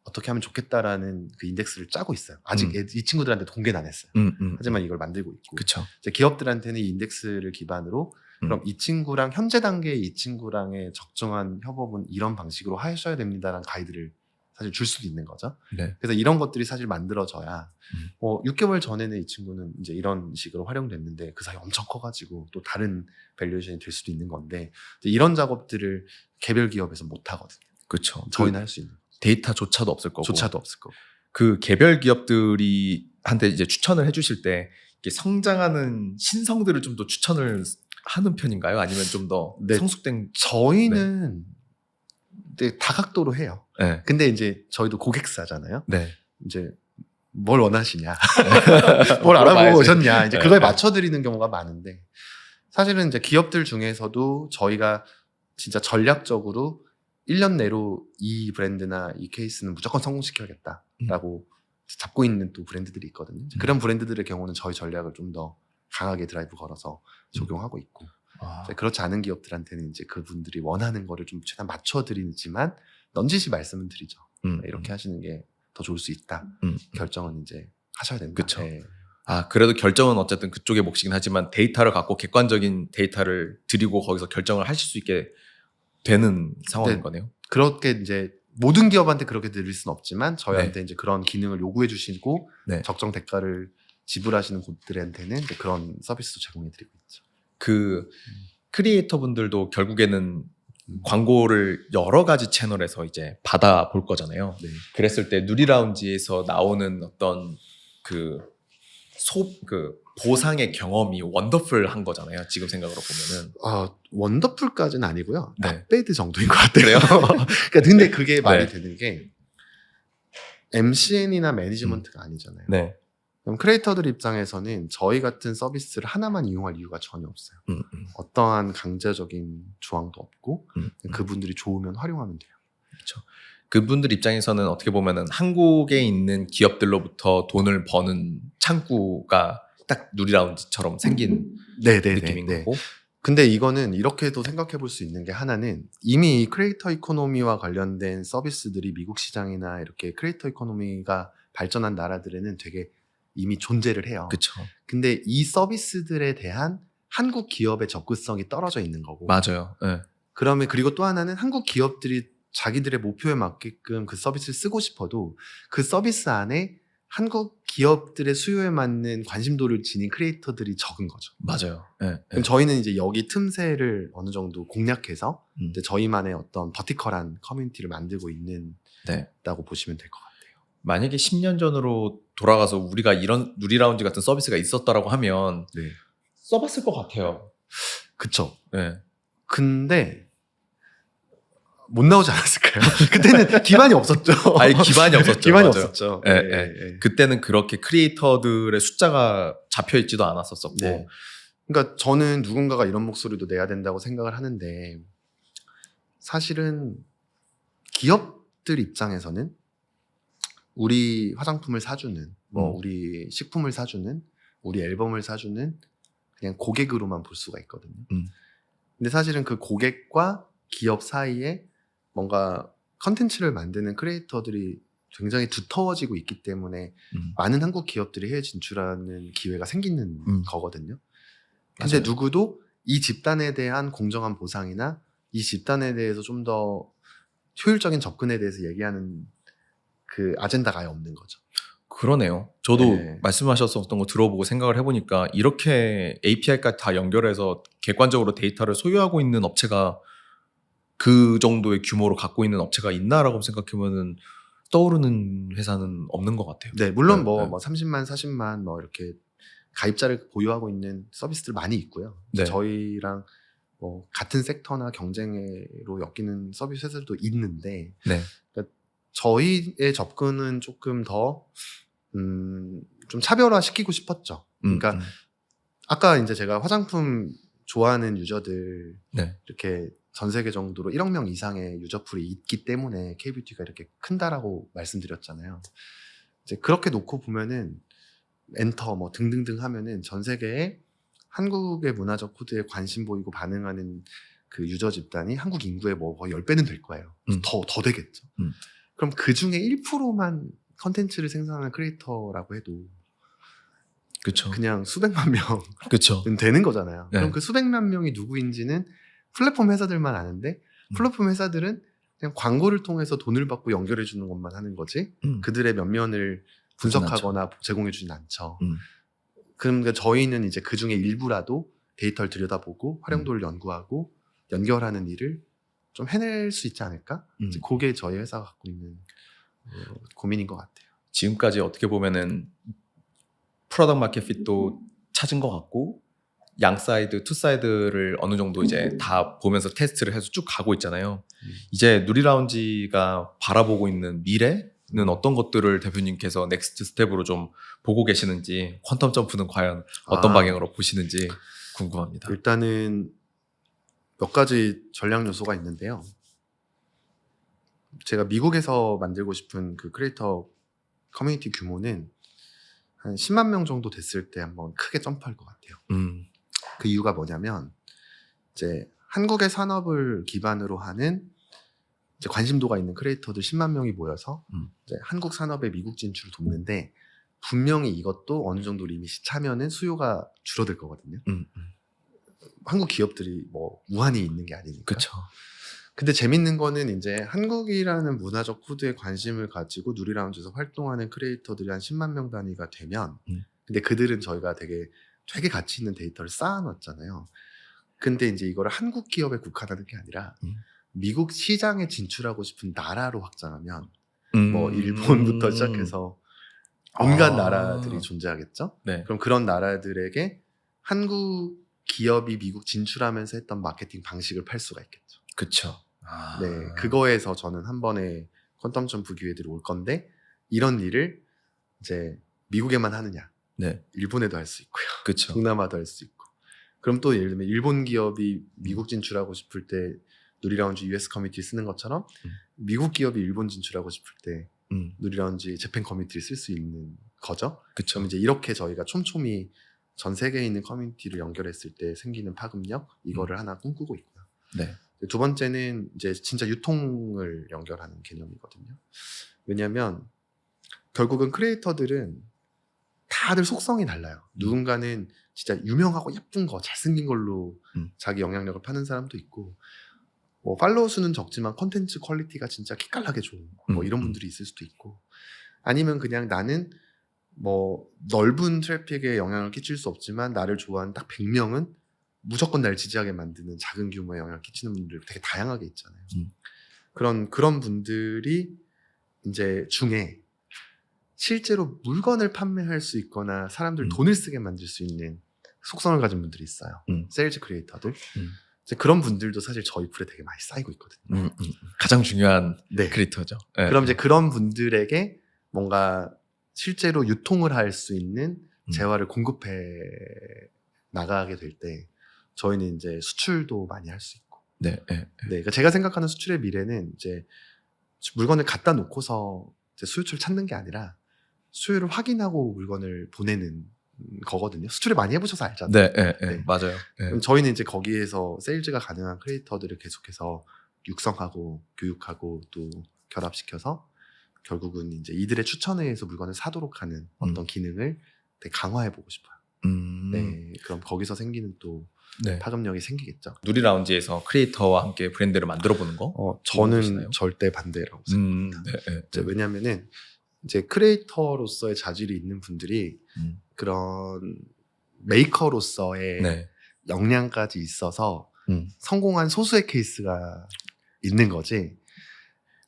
어떻게 하면 좋겠다라는 그 인덱스를 짜고 있어요. 아직 이 친구들한테 공개는 안 했어요. 하지만 이걸 만들고 있고 그쵸. 이제 기업들한테는 이 인덱스를 기반으로 그럼 이 친구랑 현재 단계에 이 친구랑의 적정한 협업은 이런 방식으로 하셔야 됩니다라는 가이드를 사실 줄 수도 있는 거죠. 네. 그래서 이런 것들이 사실 만들어져야 6개월 전에는 이 친구는 이제 이런 식으로 활용됐는데 그 사이 엄청 커가지고 또 다른 밸류에이션이 될 수도 있는 건데 이런 작업들을 개별 기업에서 못 하거든요. 그렇죠. 저희는 할 수 있는 데이터조차도 없을 거고. 조차도 없을 거고. 그 개별 기업들이 한테 이제 추천을 해주실 때 이렇게 성장하는 신성들을 좀 더 추천을 하는 편인가요? 아니면 좀 더 성숙된? 저희는 다각도로 해요. 네. 근데 이제 저희도 고객사잖아요. 네. 이제 뭘 원하시냐, 뭘 알아보고 오셨냐, 이제 그거에 맞춰드리는 경우가 많은데 사실은 이제 기업들 중에서도 저희가 진짜 전략적으로 1년 내로 이 브랜드나 이 케이스는 무조건 성공시켜야겠다라고 잡고 있는 또 브랜드들이 있거든요. 그런 브랜드들의 경우는 저희 전략을 좀 더 강하게 드라이브 걸어서 적용하고 있고 그렇지 않은 기업들한테는 이제 그분들이 원하는 거를 좀 최대한 맞춰드리지만 넌지시 말씀은 드리죠. 이렇게 하시는 게 더 좋을 수 있다. 결정은 이제 하셔야 됩니다. 그렇죠. 네. 그래도 결정은 어쨌든 그쪽의 몫이긴 하지만 데이터를 갖고 객관적인 데이터를 드리고 거기서 결정을 하실 수 있게 되는 상황인 거네요. 그렇게 이제 모든 기업한테 그렇게 드릴 수는 없지만 저희한테 이제 그런 기능을 요구해 주시고 적정 대가를 지불하시는 곳들한테는 이제 그런 서비스도 제공해 드리고 있죠. 그 크리에이터 분들도 결국에는 광고를 여러 가지 채널에서 이제 받아볼 거잖아요. 그랬을 때 누리라운지에서 나오는 어떤 그 보상의 경험이 원더풀한 거잖아요. 지금 생각으로 보면은. 원더풀까지는 아니고요. 낫배드 정도인 것 같아요. 그러니까 근데 그게 말이 되는 게 MCN이나 매니지먼트가 아니잖아요. 그럼 크리에이터들 입장에서는 저희 같은 서비스를 하나만 이용할 이유가 전혀 없어요. 어떠한 강제적인 조항도 없고 그분들이 좋으면 활용하면 돼요. 그렇죠. 그분들 입장에서는 어떻게 보면은 한국에 있는 기업들로부터 돈을 버는 창구가 딱 누리라운지처럼 생긴 느낌인 거고. 근데 이거는 이렇게도 생각해 볼 수 있는 게 하나는 이미 이 크리에이터 이코노미와 관련된 서비스들이 미국 시장이나 이렇게 크리에이터 이코노미가 발전한 나라들에는 되게 이미 존재를 해요. 그렇죠. 근데 이 서비스들에 대한 한국 기업의 접근성이 떨어져 있는 거고. 맞아요. 그러면 그리고 또 하나는 한국 기업들이 자기들의 목표에 맞게끔 그 서비스를 쓰고 싶어도 그 서비스 안에 한국 기업들의 수요에 맞는 관심도를 지닌 크리에이터들이 적은 거죠. 맞아요. 그럼 저희는 이제 여기 틈새를 어느 정도 공략해서 이제 저희만의 어떤 버티컬한 커뮤니티를 만들고 있는다고 보시면 될 것 같아요. 만약에 10년 전으로 돌아가서 우리가 이런 누리라운지 같은 서비스가 있었다라고 하면 네. 써봤을 것 같아요. 그쵸. 네. 근데 못 나오지 않았을까요? 그때는 기반이 없었죠. 아예 기반이 없었죠. 기반이 맞아요. 없었죠. 예, 네, 예. 네. 그때는 그렇게 크리에이터들의 숫자가 잡혀 있지도 않았었었고. 네. 그러니까 저는 누군가가 이런 목소리도 내야 된다고 생각을 하는데 사실은 기업들 입장에서는 우리 화장품을 사주는 뭐 우리 식품을 사주는 우리 앨범을 사주는 그냥 고객으로만 볼 수가 있거든요. 근데 사실은 그 고객과 기업 사이에 뭔가 컨텐츠를 만드는 크리에이터들이 굉장히 두터워지고 있기 때문에 많은 한국 기업들이 해외 진출하는 기회가 생기는 거거든요. 근데 맞아요. 누구도 이 집단에 대한 공정한 보상이나 이 집단에 대해서 좀 더 효율적인 접근에 대해서 얘기하는 그 아젠다가 아예 없는 거죠. 그러네요. 저도 네. 말씀하셨었던 거 들어보고 생각을 해보니까 이렇게 API까지 다 연결해서 객관적으로 데이터를 소유하고 있는 업체가 그 정도의 규모로 갖고 있는 업체가 있나라고 생각해보면 떠오르는 회사는 없는 것 같아요. 네, 물론 네, 뭐, 네. 뭐 30만, 40만 뭐 이렇게 가입자를 보유하고 있는 서비스들 많이 있고요. 네. 저희랑 뭐 같은 섹터나 경쟁으로 엮이는 서비스 회사들도 있는데 네. 그러니까 저희의 접근은 조금 더 좀 차별화시키고 싶었죠. 그러니까 아까 이제 제가 화장품 좋아하는 유저들 네. 이렇게 전 세계 정도로 1억 명 이상의 유저풀이 있기 때문에 K뷰티가 이렇게 큰다라고 말씀드렸잖아요. 이제 그렇게 놓고 보면은 엔터 뭐 등등등 하면은 전 세계에 한국의 문화적 코드에 관심 보이고 반응하는 그 유저 집단이 한국 인구의 뭐 거의 10배는 될 거예요. 더 되겠죠. 그럼 그 중에 1%만 컨텐츠를 생산하는 크리에이터라고 해도 그쵸. 그냥 수백만 명은 그쵸. 되는 거잖아요. 네. 그럼 그 수백만 명이 누구인지는 플랫폼 회사들만 아는데 플랫폼 회사들은 그냥 광고를 통해서 돈을 받고 연결해 주는 것만 하는 거지 그들의 면면을 분석하거나 제공해 주진 않죠. 그러니까 저희는 이제 그 중에 일부라도 데이터를 들여다보고 활용도를 연구하고 연결하는 일을 좀 해낼 수 있지 않을까? 이제 그게 저희 회사가 갖고 있는 고민인 것 같아요. 지금까지 어떻게 보면은 프로덕트 마켓 핏도 찾은 것 같고 양 사이드, 투 사이드를 어느 정도 이제 다 보면서 테스트를 해서 쭉 가고 있잖아요. 이제 누리라운지가 바라보고 있는 미래는 어떤 것들을 대표님께서 넥스트 스텝으로 좀 보고 계시는지, 퀀텀 점프는 과연 어떤 방향으로 보시는지 궁금합니다. 일단은 몇 가지 전략 요소가 있는데요. 제가 미국에서 만들고 싶은 그 크리에이터 커뮤니티 규모는 한 10만 명 정도 됐을 때 한번 크게 점프할 것 같아요. 그 이유가 뭐냐면 이제 한국의 산업을 기반으로 하는 이제 관심도가 있는 크리에이터들 10만 명이 모여서 이제 한국 산업의 미국 진출을 돕는데 분명히 이것도 어느 정도 리밋이 차면은 수요가 줄어들 거거든요. 한국 기업들이 뭐 무한히 있는 게 아니니까. 그렇죠. 근데 재밌는 거는 이제 한국이라는 문화적 코드에 관심을 가지고 누리라운지에서 활동하는 크리에이터들이 한 10만 명 단위가 되면 근데 그들은 저희가 되게 가치 있는 데이터를 쌓아놨잖아요. 근데 이제 이거를 한국 기업에 국한하는 게 아니라 미국 시장에 진출하고 싶은 나라로 확장하면 뭐 일본부터 시작해서 온갖 나라들이 존재하겠죠. 네. 그럼 그런 나라들에게 한국 기업이 미국 진출하면서 했던 마케팅 방식을 팔 수가 있겠죠. 그렇죠. 네, 그거에서 저는 한 번에 퀀텀 점프 기회들이 올 건데 이런 일을 이제 미국에만 하느냐? 네. 일본에도 할 수 있고요. 그렇죠. 동남아도 할 수 있고. 그럼 또 예를 들면 일본 기업이 미국 진출하고 싶을 때 누리라운지 US 커뮤니티 쓰는 것처럼 미국 기업이 일본 진출하고 싶을 때 누리라운지 재팬 커뮤니티를 쓸 수 있는 거죠. 그렇죠. 그럼 이제 이렇게 저희가 촘촘히 전 세계에 있는 커뮤니티를 연결했을 때 생기는 파급력 이거를 하나 꿈꾸고 있고요. 네. 두 번째는 이제 진짜 유통을 연결하는 개념이거든요. 왜냐하면 결국은 크리에이터들은 다들 속성이 달라요. 누군가는 진짜 유명하고 예쁜 거, 잘생긴 걸로 자기 영향력을 파는 사람도 있고 뭐 팔로워 수는 적지만 컨텐츠 퀄리티가 진짜 기깔나게 좋은 뭐 이런 분들이 있을 수도 있고 아니면 그냥 나는 뭐 넓은 트래픽에 영향을 끼칠 수 없지만 나를 좋아하는 딱 100명은 무조건 날 지지하게 만드는 작은 규모의 영향을 끼치는 분들 되게 다양하게 있잖아요. 그런 분들이 이제 중에 실제로 물건을 판매할 수 있거나 사람들 음. 돈을 쓰게 만들 수 있는 속성을 가진 분들이 있어요. 세일즈 크리에이터들. 음. 이제 그런 분들도 사실 저희 풀에 되게 많이 쌓이고 있거든요. 가장 중요한 네. 크리에이터죠. 네. 그럼 이제 그런 분들에게 뭔가 실제로 유통을 할 수 있는 재화를 공급해 나가게 될 때 저희는 이제 수출도 많이 할 수 있고. 네, 네, 네, 그러니까 제가 생각하는 수출의 미래는 이제 물건을 갖다 놓고서 이제 수요처를 찾는 게 아니라 수요를 확인하고 물건을 보내는 거거든요. 수출을 많이 해보셔서 알잖아요. 네, 네, 네, 네. 맞아요. 네. 그럼 저희는 이제 거기에서 세일즈가 가능한 크리에이터들을 계속해서 육성하고 교육하고 또 결합시켜서 결국은 이제 이들의 추천에 의해서 물건을 사도록 하는 어떤 기능을 되게 강화해보고 싶어요. 네, 그럼 거기서 생기는 또 네. 파급력이 생기겠죠. 누리라운지에서 크리에이터와 함께 브랜드를 만들어보는 거? 저는 보시나요? 절대 반대라고 생각합니다. 네, 네. 이제 왜냐면은 이제 크리에이터로서의 자질이 있는 분들이 음. 그런 메이커로서의 네. 역량까지 있어서 성공한 소수의 케이스가 있는 거지.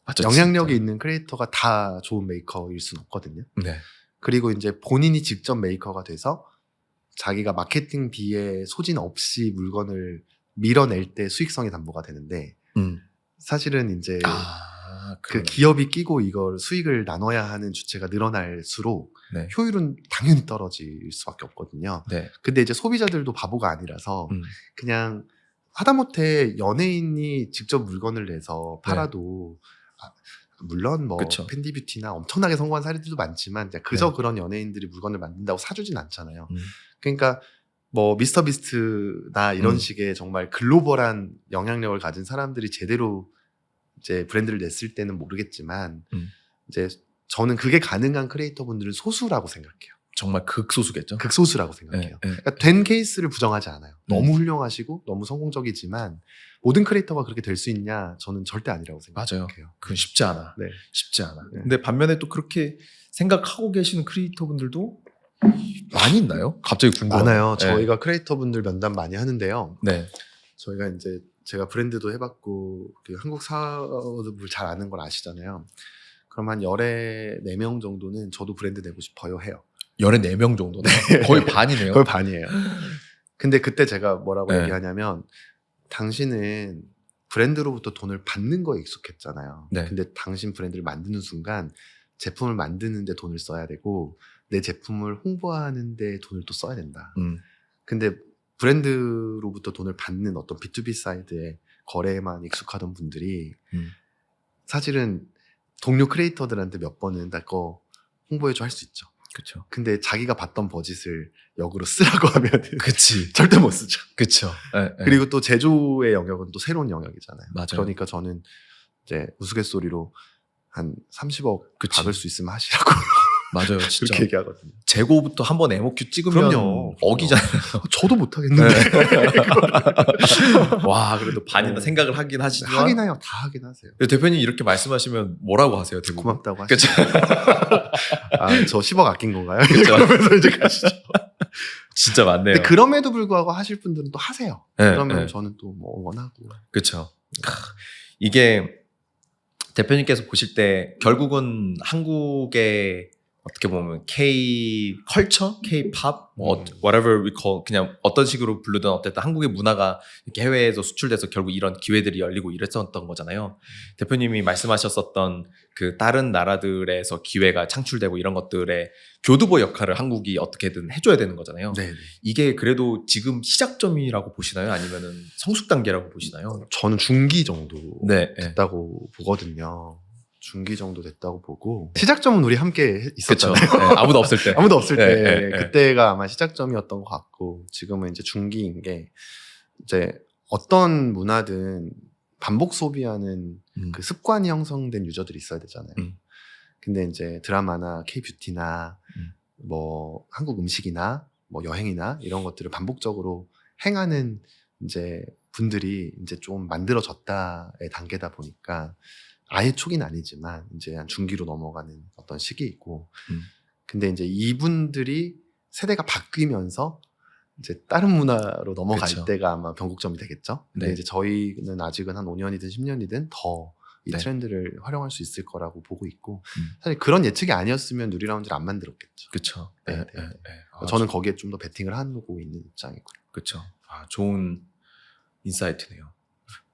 맞죠, 영향력이 진짜. 있는 크리에이터가 다 좋은 메이커일 수는 없거든요. 네. 그리고 이제 본인이 직접 메이커가 돼서 자기가 마케팅 비에 소진 없이 물건을 밀어낼 때 수익성이 담보가 되는데 사실은 이제 그 그러네. 기업이 끼고 이걸 수익을 나눠야 하는 주체가 늘어날수록 네. 효율은 당연히 떨어질 수밖에 없거든요. 네. 근데 이제 소비자들도 바보가 아니라서 그냥 하다못해 연예인이 직접 물건을 내서 팔아도 물론 뭐 그쵸. 팬디뷰티나 엄청나게 성공한 사례들도 많지만 이제 그저 네. 그런 연예인들이 물건을 만든다고 사주진 않잖아요. 그러니까 뭐 미스터 비스트나 이런 식의 정말 글로벌한 영향력을 가진 사람들이 제대로 이제 브랜드를 냈을 때는 모르겠지만 이제 저는 그게 가능한 크리에이터 분들은 소수라고 생각해요. 정말 극소수겠죠. 극소수라고 생각해요. 네, 네. 그러니까 된 케이스를 부정하지 않아요. 너무 훌륭하시고 너무 성공적이지만 모든 크리에이터가 그렇게 될 수 있냐? 저는 절대 아니라고 생각해요. 맞아요. 그건 쉽지 않아. 네. 쉽지 않아. 네. 근데 반면에 또 그렇게 생각하고 계시는 크리에이터 분들도 많이 있나요? 갑자기 궁금해요. 많아요. 네. 저희가 크리에이터 분들 면담 많이 하는데요. 네. 저희가 이제 제가 브랜드도 해봤고 그 한국 사업을 잘 아는 걸 아시잖아요. 그럼 한 열에 4명 정도는 저도 브랜드 내고 싶어요 해요. 열에 4명 정도나 거의 반이네요. 거의 반이에요. 근데 그때 제가 뭐라고 네. 얘기하냐면 당신은 브랜드로부터 돈을 받는 거에 익숙했잖아요. 네. 근데 당신 브랜드를 만드는 순간 제품을 만드는데 돈을 써야 되고 내 제품을 홍보하는데 돈을 또 써야 된다. 근데 브랜드로부터 돈을 받는 어떤 B2B 사이드의 거래에만 익숙하던 분들이 사실은 동료 크리에이터들한테 몇 번은 나 거 홍보해줘 할 수 있죠. 그렇죠. 근데 자기가 받던 버짓을 역으로 쓰라고 하면 그치. 절대 못 쓰죠. 그쵸. 네, 네. 그리고 또 제조의 영역은 또 새로운 영역이잖아요. 맞아요. 그러니까 저는 이제 우스갯소리로 한 30억 그치. 박을 수 있으면 하시라고 맞아요. 진짜. 그렇게 얘기하거든요. 재고부터 한번 MOQ 찍으면 그럼요. 억이잖아요. 저도 못 하겠는데. 와, 그래도 반이나 네. 생각을 하긴 하시지만 하긴 해요. 다 하긴 하세요. 근데 대표님 이렇게 말씀하시면 뭐라고 하세요? 대부분? 고맙다고 하시죠. 그쵸. 아, 저 10억 아낀 건가요? 그쵸. 그러면서 이제 가시죠. 진짜 많네요. 근데 그럼에도 불구하고 하실 분들은 또 하세요. 네, 그러면 네. 저는 또 뭐 원하고. 그렇죠. 이게 대표님께서 보실 때 결국은 한국의 어떻게 보면 K 컬처, K 팝, 뭐 whatever we call 그냥 어떤 식으로 부르든 어쨌든 한국의 문화가 이렇게 해외에서 수출돼서 결국 이런 기회들이 열리고 이랬었던 거잖아요. 대표님이 말씀하셨었던 그 다른 나라들에서 기회가 창출되고 이런 것들의 교두보 역할을 한국이 어떻게든 해줘야 되는 거잖아요. 네. 이게 그래도 지금 시작점이라고 보시나요? 아니면은 성숙 단계라고 보시나요? 저는 중기 정도 네, 네. 됐다고 보거든요. 중기 정도 됐다고 보고 시작점은 우리 함께 그렇죠. 있었잖아요. 아무도 없을 때. 아무도 없을 때 네, 네, 네. 그때가 아마 시작점이었던 것 같고 지금은 이제 중기인 게 이제 어떤 문화든 반복 소비하는 그 습관이 형성된 유저들이 있어야 되잖아요. 근데 이제 드라마나 K-뷰티나 뭐 한국 음식이나 뭐 여행이나 이런 것들을 반복적으로 행하는 이제 분들이 이제 좀 만들어졌다의 단계다 보니까 아예 초기는 아니지만 이제 한 중기로 넘어가는 어떤 시기이고 근데 이제 이분들이 세대가 바뀌면서 이제 다른 문화로 넘어갈 그쵸. 때가 아마 변곡점이 되겠죠. 근데 네. 이제 저희는 아직은 한 5년이든 10년이든 더 이 네. 트렌드를 활용할 수 있을 거라고 보고 있고 음. 사실 그런 예측이 아니었으면 누리라운지를 안 만들었겠죠. 그쵸. 네, 네, 네, 네, 네. 네. 아, 저는 거기에 좀 더 베팅을 하고 있는 입장이고요. 그쵸. 아, 좋은 인사이트네요.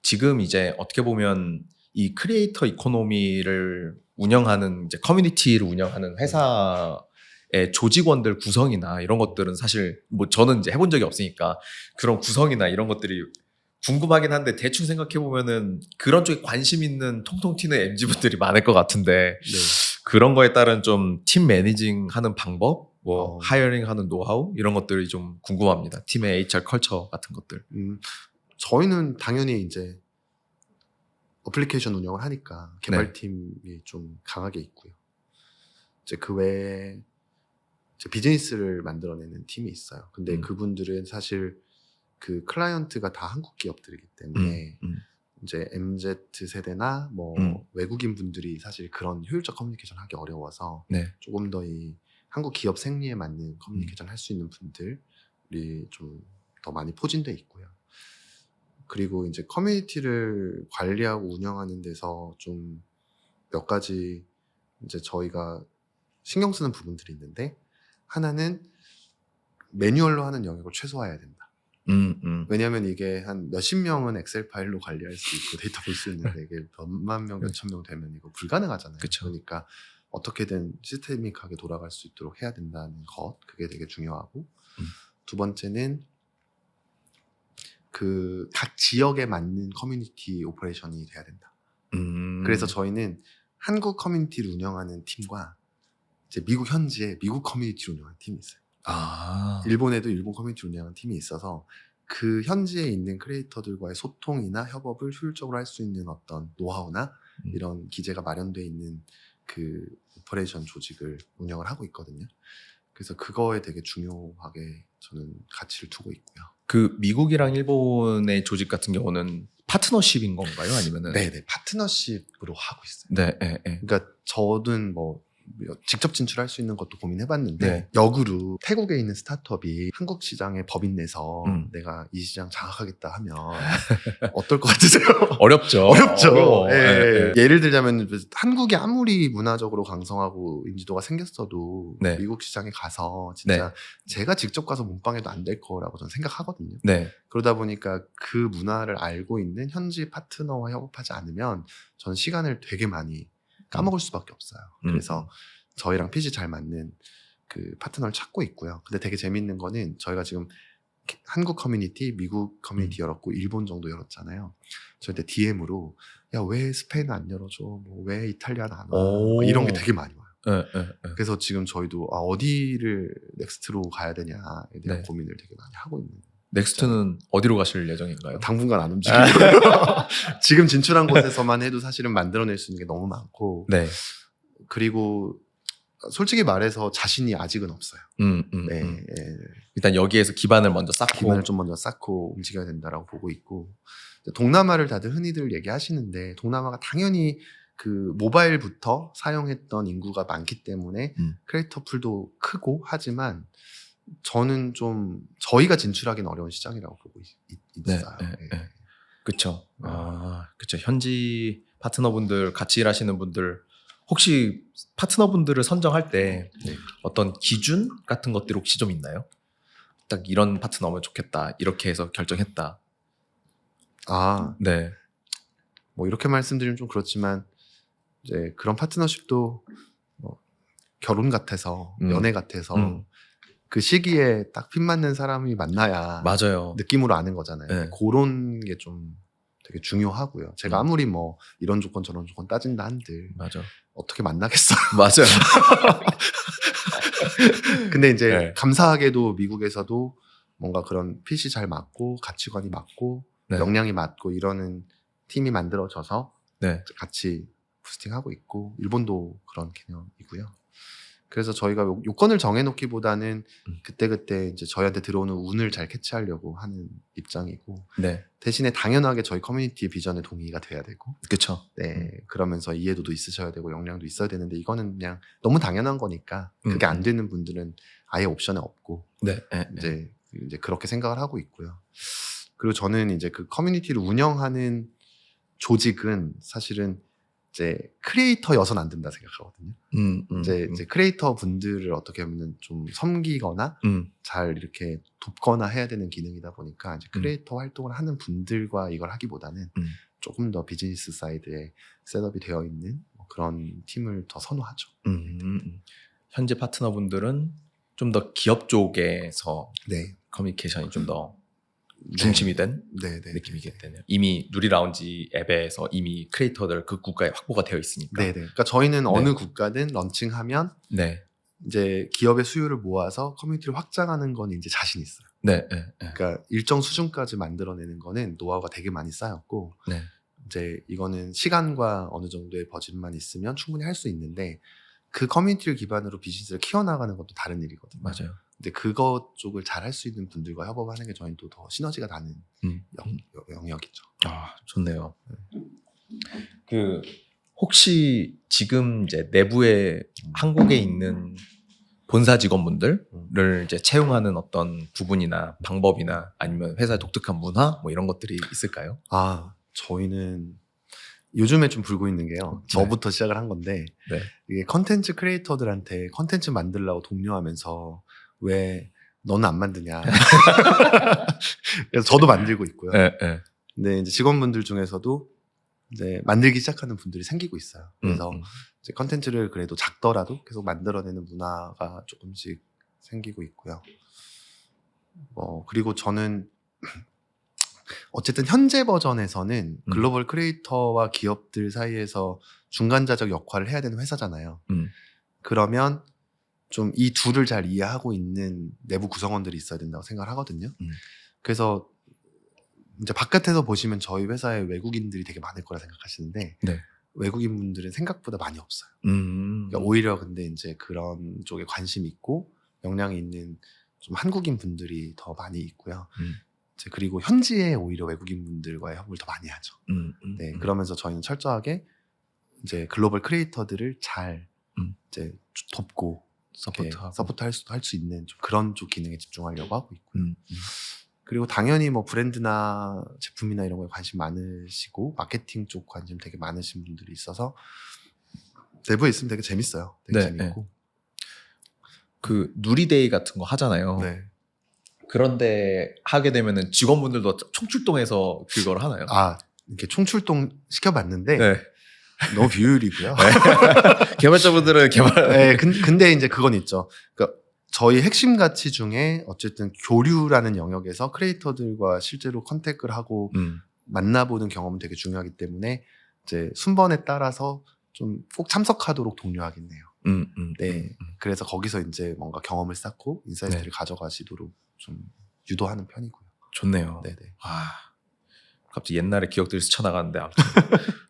지금 이제 어떻게 보면 이 크리에이터 이코노미를 운영하는 이제 커뮤니티를 운영하는 회사의 조직원들 구성이나 이런 것들은 사실 뭐 저는 이제 해본 적이 없으니까 그런 구성이나 이런 것들이 궁금하긴 한데 대충 생각해 보면은 그런 쪽에 관심 있는 통통 튀는 MZ분들이 많을 것 같은데 네. 그런 거에 따른 좀 팀 매니징 하는 방법, 뭐 어. 하이어링 하는 노하우 이런 것들이 좀 궁금합니다. 팀의 HR 컬처 같은 것들. 저희는 당연히 이제 어플리케이션 운영을 하니까 개발팀이 좀 강하게 있고요. 이제 그 외에 이제 비즈니스를 만들어내는 팀이 있어요. 근데 그분들은 사실 그 클라이언트가 다 한국 기업들이기 때문에 이제 MZ 세대나 뭐 외국인 분들이 사실 그런 효율적 커뮤니케이션 하기 어려워서 네. 조금 더 이 한국 기업 생리에 맞는 커뮤니케이션 할 수 있는 분들이 좀 더 많이 포진돼 있고요. 그리고 이제 커뮤니티를 관리하고 운영하는 데서 좀 몇 가지 이제 저희가 신경 쓰는 부분들이 있는데 하나는 매뉴얼로 하는 영역을 최소화해야 된다. 왜냐하면 이게 한 몇십 명은 엑셀 파일로 관리할 수 있고 데이터 볼 수 있는데 이게 몇만 명, 몇천 명 되면 이거 불가능하잖아요. 그쵸. 그러니까 어떻게든 시스테믹하게 돌아갈 수 있도록 해야 된다는 것, 그게 되게 중요하고 두 번째는 그 각 지역에 맞는 커뮤니티 오퍼레이션이 돼야 된다. 그래서 저희는 한국 커뮤니티를 운영하는 팀과 이제 미국 현지에 미국 커뮤니티를 운영하는 팀이 있어요. 아. 일본에도 일본 커뮤니티를 운영하는 팀이 있어서 그 현지에 있는 크리에이터들과의 소통이나 협업을 효율적으로 할 수 있는 어떤 노하우나 이런 기제가 마련되어 있는 그 오퍼레이션 조직을 운영을 하고 있거든요. 그래서 그거에 되게 중요하게 저는 가치를 두고 있고요. 그 미국이랑 일본의 조직 같은 경우는 파트너십인 건가요? 아니면은? 네네, 파트너십으로 하고 있어요. 네, 네, 네. 그러니까 저는 뭐 직접 진출할 수 있는 것도 고민해봤는데 네. 역으로 태국에 있는 스타트업이 한국 시장에 법인 내서 내가 이 시장 장악하겠다 하면 어떨 것 같으세요? 어렵죠. 어렵죠. 어려워. 예. 네, 네. 예를 들자면 한국이 아무리 문화적으로 강성하고 인지도가 생겼어도 네. 미국 시장에 가서 진짜 네. 제가 직접 가서 몸빵해도 안 될 거라고 저는 생각하거든요. 네. 그러다 보니까 그 문화를 알고 있는 현지 파트너와 협업하지 않으면 저는 시간을 되게 많이 까먹을 수밖에 없어요. 그래서 저희랑 핏이 잘 맞는 그 파트너를 찾고 있고요. 근데 되게 재밌는 거는 저희가 지금 한국 커뮤니티, 미국 커뮤니티 열었고 일본 정도 열었잖아요. 저한테 DM으로 야, 왜 스페인 안 열어줘? 뭐 왜 이탈리아는 안 와? 뭐 이런 게 되게 많이 와요. 네, 네, 네. 그래서 지금 저희도 어디를 넥스트로 가야 되냐에 대한 네. 고민을 되게 많이 하고 있는. 넥스트는 어디로 가실 예정인가요? 당분간 안 움직이고요. 지금 진출한 곳에서만 해도 사실은 만들어낼 수 있는 게 너무 많고 네. 그리고 솔직히 말해서 자신이 아직은 없어요. 네, 예. 일단 여기에서 기반을 먼저 쌓고 기반을 좀 먼저 쌓고 움직여야 된다라고 보고 있고 동남아를 다들 흔히들 얘기하시는데 동남아가 당연히 그 모바일부터 사용했던 인구가 많기 때문에 크리에이터 풀도 크고 하지만 저는 좀 저희가 진출하기는 어려운 시장이라고 보고 있어요. 네, 네, 네. 그렇죠. 그렇죠. 현지 파트너분들 같이 일하시는 분들 혹시 파트너분들을 선정할 때 어떤 기준 같은 것들이 혹시 좀 있나요? 딱 이런 파트너면 좋겠다. 이렇게 해서 결정했다. 네. 뭐 이렇게 말씀드리면 좀 그렇지만 이제 그런 파트너십도 뭐 결혼 같아서 연애 같아서 그 시기에 딱 fit 맞는 사람이 만나야 맞아요. 느낌으로 아는 거잖아요. 네. 그런 게 좀 되게 중요하고요. 제가 아무리 뭐 이런 조건 저런 조건 따진다 한들 맞아. 어떻게 만나겠어요. 맞아요. 근데 이제 네. 감사하게도 미국에서도 뭔가 그런 핏이 잘 맞고 가치관이 맞고 네. 역량이 맞고 이러는 팀이 만들어져서 네. 같이 부스팅하고 있고 일본도 그런 개념이고요. 그래서 저희가 요건을 정해놓기보다는 그때그때 이제 저희한테 들어오는 운을 잘 캐치하려고 하는 입장이고 네. 대신에 당연하게 저희 커뮤니티의 비전에 동의가 돼야 되고 그렇죠. 네 그러면서 이해도도 있으셔야 되고 역량도 있어야 되는데 이거는 그냥 너무 당연한 거니까 그게 안 되는 분들은 아예 옵션에 없고 네. 이제 그렇게 생각을 하고 있고요. 그리고 저는 이제 그 커뮤니티를 운영하는 조직은 사실은 이제 크리에이터여서는 안 된다 생각하거든요. 이제 음. 크리에이터 분들을 어떻게 보면 좀 섬기거나 잘 이렇게 돕거나 해야 되는 기능이다 보니까 이제 크리에이터 활동을 하는 분들과 이걸 하기보다는 조금 더 비즈니스 사이드에 셋업이 되어 있는 뭐 그런 팀을 더 선호하죠. 현재 파트너분들은 좀 더 기업 쪽에서 네. 커뮤니케이션이 좀 더 중심이 된 네. 느낌이겠네요. 이미 누리라운지 앱에서 이미 크리에이터들 그 국가에 확보가 되어 있으니까. 네. 그러니까 저희는 어느 국가든 런칭하면 네. 이제 기업의 수요를 모아서 커뮤니티를 확장하는 건 이제 자신 있어요. 네. 그러니까 일정 수준까지 만들어내는 거는 노하우가 되게 많이 쌓였고 네. 이제 이거는 시간과 어느 정도의 버짓만 있으면 충분히 할 수 있는데 그 커뮤니티를 기반으로 비즈니스를 키워나가는 것도 다른 일이거든요. 맞아요. 근데 그것 쪽을 잘 할 수 있는 분들과 협업하는 게 저희는 또 더 시너지가 나는 영역이죠. 아, 좋네요. 그 혹시 지금 이제 내부에 한국에 있는 본사 직원분들을 이제 채용하는 어떤 부분이나 방법이나 아니면 회사의 독특한 문화 뭐 이런 것들이 있을까요? 아, 저희는 요즘에 좀 불고 있는 게요. 저부터 시작을 한 건데 네. 이게 컨텐츠 크리에이터들한테 컨텐츠 만들라고 독려하면서 왜 너는 안 만드냐. 그래서 저도 만들고 있고요. 네. 근데 이제 직원분들 중에서도 이제 만들기 시작하는 분들이 생기고 있어요. 그래서 이제 컨텐츠를 그래도 작더라도 계속 만들어내는 문화가 조금씩 생기고 있고요. 그리고 저는 어쨌든 현재 버전에서는 글로벌 크리에이터와 기업들 사이에서 중간자적 역할을 해야 되는 회사잖아요. 그러면 좀 이 둘을 잘 이해하고 있는 내부 구성원들이 있어야 된다고 생각을 하거든요. 그래서 이제 바깥에서 보시면 저희 회사에 외국인들이 되게 많을 거라 생각하시는데 네. 외국인 분들은 생각보다 많이 없어요. 그러니까 오히려 근데 이제 그런 쪽에 관심이 있고 역량이 있는 좀 한국인 분들이 더 많이 있고요. 이제 그리고 현지에 오히려 외국인 분들과의 협업을 더 많이 하죠. 네, 그러면서 저희는 철저하게 이제 글로벌 크리에이터들을 잘 이제 돕고 서포트할 수 있는 좀 그런 쪽 기능에 집중하려고 하고 있고요. 그리고 당연히 뭐 브랜드나 제품이나 이런 거에 관심 많으시고 마케팅 쪽 관심 되게 많으신 분들이 있어서 내부에 있으면 되게 재밌어요. 되게 재밌고. 그 누리데이 같은 거 하잖아요. 네. 그런데 하게 되면은 직원분들도 총출동해서 그걸 하나요? 아, 이렇게 총출동 시켜봤는데 네. 너무 비효율이고요. 개발자분들은 네, 근데 이제 그건 있죠. 그러니까 저희 핵심 가치 중에 어쨌든 교류라는 영역에서 크리에이터들과 실제로 컨택을 하고 만나보는 경험은 되게 중요하기 때문에 이제 순번에 따라서 좀 꼭 참석하도록 독려하긴 해요. 네, 그래서 거기서 이제 뭔가 경험을 쌓고 인사이트를 가져가시도록 좀 유도하는 편이고요. 좋네요. 네네. 아, 갑자기 옛날의 기억들이 스쳐나가는데 아무튼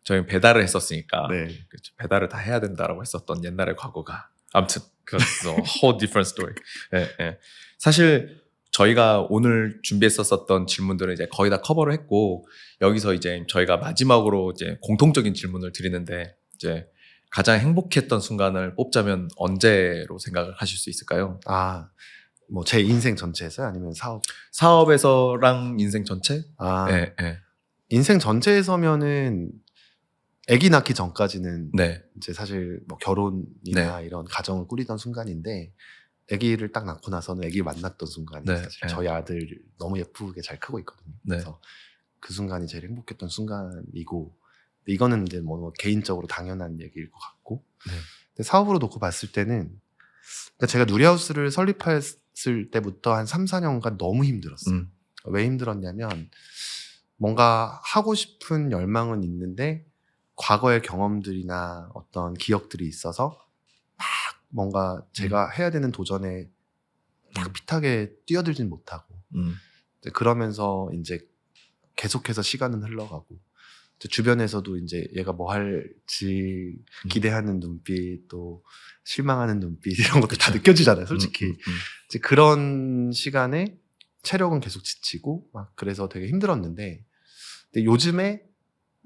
저희는 배달을 했었으니까 그렇죠. 배달을 다 해야 된다라고 했었던 옛날의 과거가 아무튼 그것도 whole different story. 네. 사실 저희가 오늘 준비했었던 질문들은 이제 거의 다 커버를 했고 여기서 이제 저희가 마지막으로 이제 공통적인 질문을 드리는데 이제 가장 행복했던 순간을 뽑자면 언제로 생각을 하실 수 있을까요? 아, 뭐 제 인생 전체에서요? 아니면 사업에서랑 인생 전체? 네. 인생 전체에서면은 아기 낳기 전까지는 이제 사실 뭐 결혼이나 이런 가정을 꾸리던 순간인데 아기를 딱 낳고 나서는 아기를 만났던 순간이 사실 저희 아들 너무 예쁘게 잘 크고 있거든요. 그래서 그 순간이 제일 행복했던 순간이고 이거는 이제 뭐 개인적으로 당연한 얘기일 것 같고 근데 사업으로 놓고 봤을 때는 그러니까 제가 누리하우스를 설립했을 때부터 한 3, 4년간 너무 힘들었어요. 왜 힘들었냐면 뭔가 하고 싶은 열망은 있는데 과거의 경험들이나 어떤 기억들이 있어서 막 뭔가 제가 해야 되는 도전에 핏하게 뛰어들진 못하고 그러면서 이제 계속해서 시간은 흘러가고 주변에서도 이제 얘가 뭐 할지 기대하는 눈빛 또 실망하는 눈빛 이런 것도 다 느껴지잖아요 솔직히 이제 그런 시간에 체력은 계속 지치고 막 그래서 되게 힘들었는데 근데 요즘에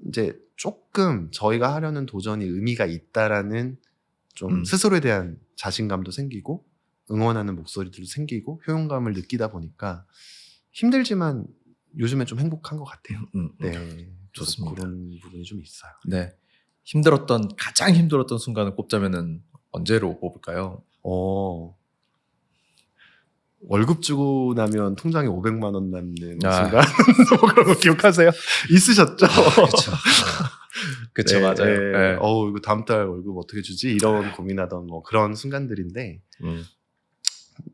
이제 조금 저희가 하려는 도전이 의미가 있다라는 좀 스스로에 대한 자신감도 생기고 응원하는 목소리들도 생기고 효용감을 느끼다 보니까 힘들지만 요즘에 좀 행복한 것 같아요. 네, 좋습니다. 그런 부분이 좀 있어요. 네, 가장 힘들었던 순간을 꼽자면은 언제로 뽑을까요? 월급 주고 나면 통장에 500만 원 남는 아. 순간 뭐 그런 거 기억하세요? 있으셨죠? 그렇죠. 그쵸, 네, 맞아요. 네. 네. 이거 다음 달 월급 어떻게 주지? 이런 고민하던 뭐 그런 순간들인데,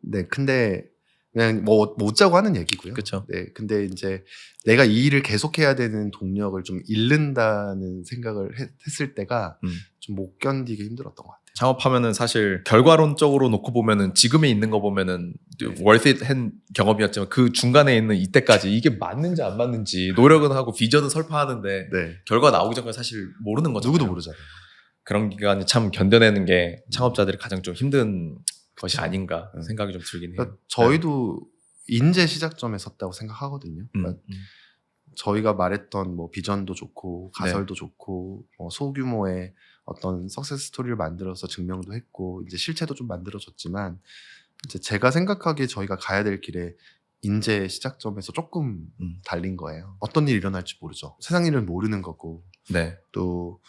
네, 근데 그냥 뭐 못 자고 하는 얘기고요. 그쵸. 네, 근데 이제 내가 이 일을 계속해야 되는 동력을 좀 잃는다는 생각을 했을 때가 좀 못 견디기 힘들었던 것 같아요. 창업하면은 사실 결과론적으로 놓고 보면은 지금에 있는 거 보면은 worth it 한 경험이었지만 그 중간에 있는 이때까지 이게 맞는지 안 맞는지 노력은 하고 비전은 설파하는데 네, 결과 나오기 전까지 사실 모르는 거잖아요. 누구도 모르잖아요. 그런 기간이 참 견뎌내는 게 창업자들이 가장 좀 힘든 것이 아닌가 네. 생각이 좀 들긴 해요. 그러니까 저희도 인재 시작점에 섰다고 생각하거든요. 그러니까 저희가 말했던 뭐 비전도 좋고 가설도 좋고 소규모의 어떤 석세스 스토리를 만들어서 증명도 했고 이제 실체도 좀 만들어졌지만 이제 제가 생각하기에 저희가 가야 될 길에 인재 시작점에서 조금 달린 거예요. 어떤 일이 일어날지 모르죠. 세상 일은 모르는 거고 네. 또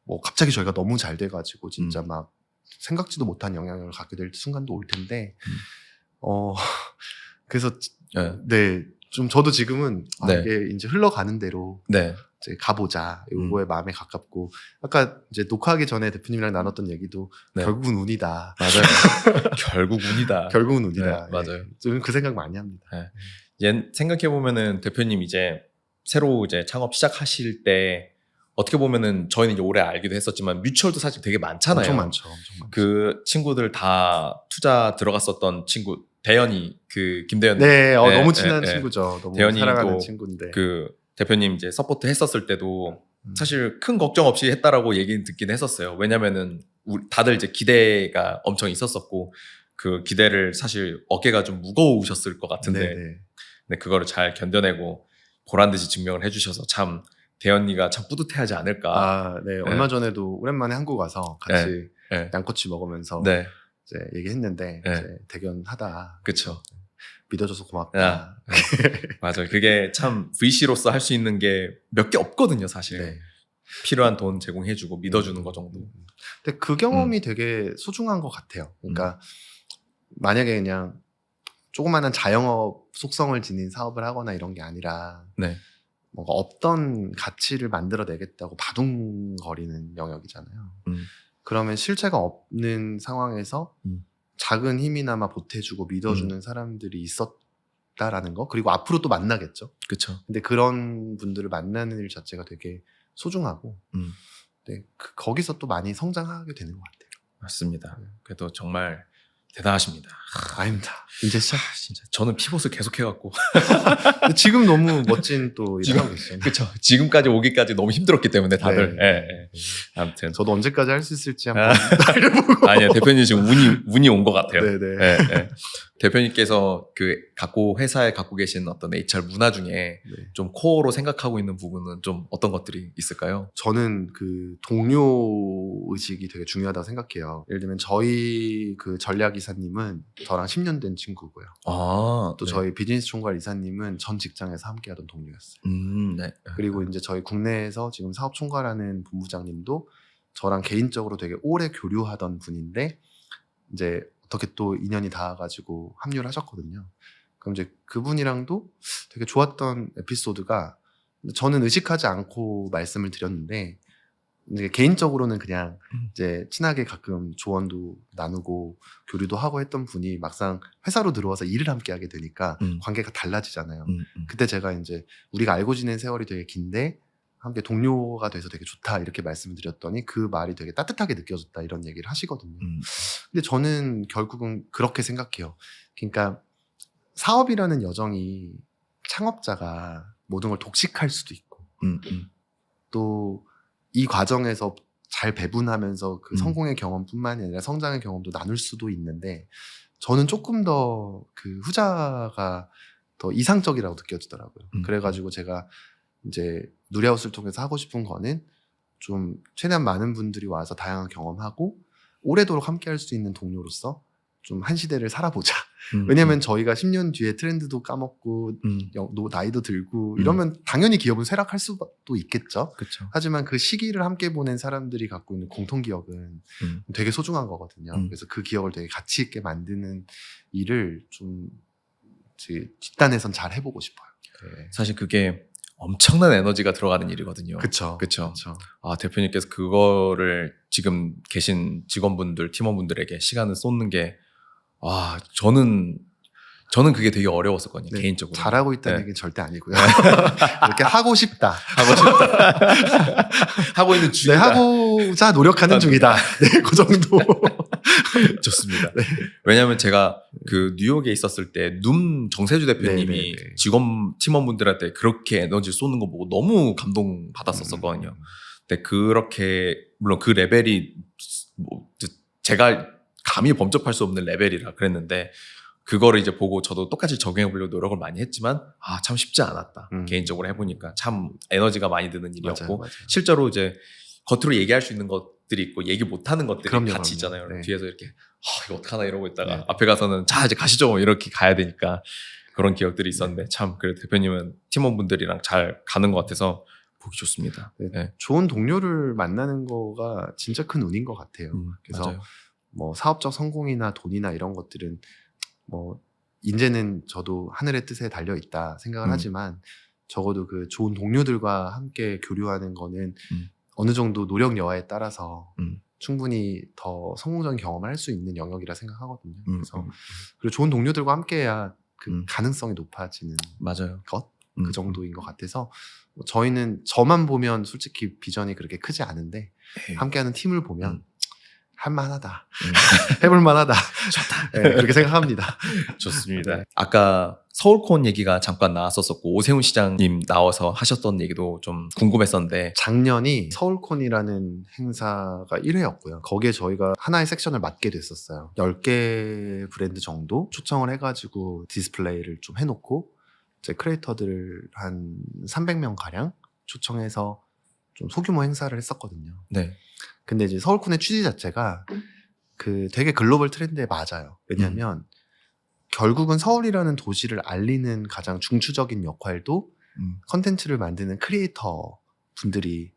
뭐 갑자기 저희가 너무 잘 돼가지고 진짜 막 생각지도 못한 영향을 갖게 될 순간도 올 텐데 그래서 네, 좀 저도 지금은 네. 이게 이제 흘러가는 대로 네. 이제 가보자 이거에 마음에 가깝고 아까 이제 녹화하기 전에 대표님이랑 나눴던 얘기도 네. 결국은 운이다. 맞아요. 결국 운이다. 결국은 운이다. 네, 맞아요. 저는 그 생각 많이 합니다. 생각해 보면은 대표님 이제 새로 이제 창업 시작하실 때 어떻게 보면은 저희는 이제 오래 알기도 했었지만 뮤추얼도 사실 되게 많잖아요. 엄청 많죠. 엄청 많죠. 그 친구들 다 투자 들어갔었던 친구 대현이 그 김대현 네, 너무 친한 친구죠. 너무 대현이도 사랑하는 친구인데 그 대표님 이제 서포트 했었을 때도 사실 큰 걱정 없이 했다라고 얘기는 듣긴 했었어요. 왜냐면은 다들 이제 기대가 엄청 있었었고 그 기대를 사실 어깨가 좀 무거우셨을 것 같은데 근데 그거를 잘 견뎌내고 보란 듯이 증명을 해주셔서 참 대현이가 참 뿌듯해하지 않을까. 네. 얼마 전에도 오랜만에 한국 와서 같이 양꼬치 먹으면서 네. 이제 얘기했는데 이제 대견하다. 그렇죠. 믿어줘서 고맙다. 맞아요. 그게 참 VC로서 할 수 있는 게 몇 개 없거든요, 사실. 네. 필요한 돈 제공해주고 믿어주는 거 정도. 근데 그 경험이 되게 소중한 것 같아요. 그러니까 만약에 그냥 조그마한 자영업 속성을 지닌 사업을 하거나 이런 게 아니라 뭔가 없던 가치를 만들어내겠다고 바둥거리는 영역이잖아요. 그러면 실체가 없는 상황에서 작은 힘이나마 보태주고 믿어주는 사람들이 있었다라는 거, 그리고 앞으로 또 만나겠죠. 그렇죠. 근데 그런 분들을 만나는 일 자체가 되게 소중하고, 거기서 또 많이 성장하게 되는 것 같아요. 맞습니다. 그래도 정말 대단하십니다. 아닙니다. 이제 시작. 진짜 저는 피벗을 계속 해갖고 지금 너무 멋진 또 일을 하고 계시잖아요. 그렇죠. 지금까지 오기까지 너무 힘들었기 때문에 다들. 아무튼 저도 언제까지 할 수 있을지 한번 달려보고. 아니요, 대표님 지금 운이 온 것 같아요. 네네. 대표님께서 그 회사에 갖고 계신 어떤 HR 문화 중에 좀 코어로 생각하고 있는 부분은 좀 어떤 것들이 있을까요? 저는 그 동료 의식이 되게 중요하다고 생각해요. 예를 들면 저희 그 전략 이사님은 저랑 10년 된 친구고요. 또 저희 비즈니스 총괄 이사님은 전 직장에서 함께하던 동료였어요. 그리고 이제 저희 국내에서 지금 사업 총괄하는 본부장님도 저랑 개인적으로 되게 오래 교류하던 분인데 이제 어떻게 또 인연이 닿아가지고 합류를 하셨거든요. 그럼 이제 그분이랑도 되게 좋았던 에피소드가 저는 의식하지 않고 말씀을 드렸는데 이제 개인적으로는 그냥 이제 친하게 가끔 조언도 나누고 교류도 하고 했던 분이 막상 회사로 들어와서 일을 함께 하게 되니까 관계가 달라지잖아요. 그때 제가 이제 우리가 알고 지낸 세월이 되게 긴데 함께 동료가 돼서 되게 좋다 이렇게 말씀을 드렸더니 그 말이 되게 따뜻하게 느껴졌다 이런 얘기를 하시거든요. 근데 저는 결국은 그렇게 생각해요. 그러니까 사업이라는 여정이 창업자가 모든 걸 독식할 수도 있고 또 이 과정에서 잘 배분하면서 그 성공의 경험뿐만이 아니라 성장의 경험도 나눌 수도 있는데 저는 조금 더 그 후자가 더 이상적이라고 느껴지더라고요. 그래가지고 제가 이제 누리하우스를 통해서 하고 싶은 거는 좀 최대한 많은 분들이 와서 다양한 경험하고 오래도록 함께 할 수 있는 동료로서 좀 한 시대를 살아보자. 왜냐면 저희가 10년 뒤에 트렌드도 까먹고 나이도 들고 이러면 당연히 기업은 쇠락할 수도 있겠죠. 그렇죠. 하지만 그 시기를 함께 보낸 사람들이 갖고 있는 공통기억은 되게 소중한 거거든요. 그래서 그 기억을 되게 가치 있게 만드는 일을 좀 뒷단에선 잘 해보고 싶어요. 네. 사실 그게 엄청난 에너지가 들어가는 일이거든요. 그쵸. 아, 대표님께서 그거를 지금 계신 직원분들, 팀원분들에게 시간을 쏟는 게, 와, 저는 그게 되게 어려웠었거든요. 네, 개인적으로. 잘하고 있다는 네. 얘기는 절대 아니고요. 이렇게 하고 싶다. 하고 있는 네, 중이다. 하고자 노력하는 중이다. 네, 그 정도. 좋습니다. 네. 왜냐하면 제가 그 뉴욕에 있었을 때 눔 정세주 대표님이 직원 팀원분들한테 그렇게 에너지를 쏟는 거 보고 너무 감동 받았었거든요. 근데 그렇게 물론 그 레벨이 뭐 제가 감히 범접할 수 없는 레벨이라 그랬는데 그거를 이제 보고 저도 똑같이 적용해 보려고 노력을 많이 했지만 참 쉽지 않았다. 개인적으로 해보니까 참 에너지가 많이 드는 일이었고 맞아요. 실제로 이제 겉으로 얘기할 수 있는 것들이 있고 얘기 못하는 것들이 그럼요. 같이 있잖아요. 네. 뒤에서 이렇게 이거 어떡하나 이러고 있다가 네. 앞에 가서는 자 이제 가시죠 이렇게 가야 되니까 그런 기억들이 있었는데 참 그래도 대표님은 팀원분들이랑 잘 가는 것 같아서 보기 좋습니다. 네. 네. 좋은 동료를 만나는 거가 진짜 큰 운인 것 같아요. 그래서 맞아요. 뭐 사업적 성공이나 돈이나 이런 것들은 뭐 이제는 저도 하늘의 뜻에 달려 있다 생각을 하지만 적어도 그 좋은 동료들과 함께 교류하는 거는 어느 정도 노력 여하에 따라서 충분히 더 성공적인 경험을 할 수 있는 영역이라 생각하거든요. 그래서 그리고 좋은 동료들과 함께해야 그 가능성이 높아지는 맞아요. 그 정도인 것 같아서 저희는 저만 보면 솔직히 비전이 그렇게 크지 않은데 함께하는 팀을 보면 할만하다, 해볼만하다, 좋다. 네, 그렇게 생각합니다. 좋습니다. 아까 서울콘 얘기가 잠깐 나왔었고 오세훈 시장님 나와서 하셨던 얘기도 좀 궁금했었는데 작년이 서울콘이라는 행사가 1회였고요. 거기에 저희가 하나의 섹션을 맡게 됐었어요. 10개 브랜드 정도 초청을 해가지고 디스플레이를 좀 해놓고 이제 크리에이터들 한 300명 가량 초청해서 좀 소규모 행사를 했었거든요. 네. 근데 이제 서울콘의 취지 자체가 그 되게 글로벌 트렌드에 맞아요. 왜냐하면 결국은 서울이라는 도시를 알리는 가장 중추적인 역할도 컨텐츠를 만드는 크리에이터 분들이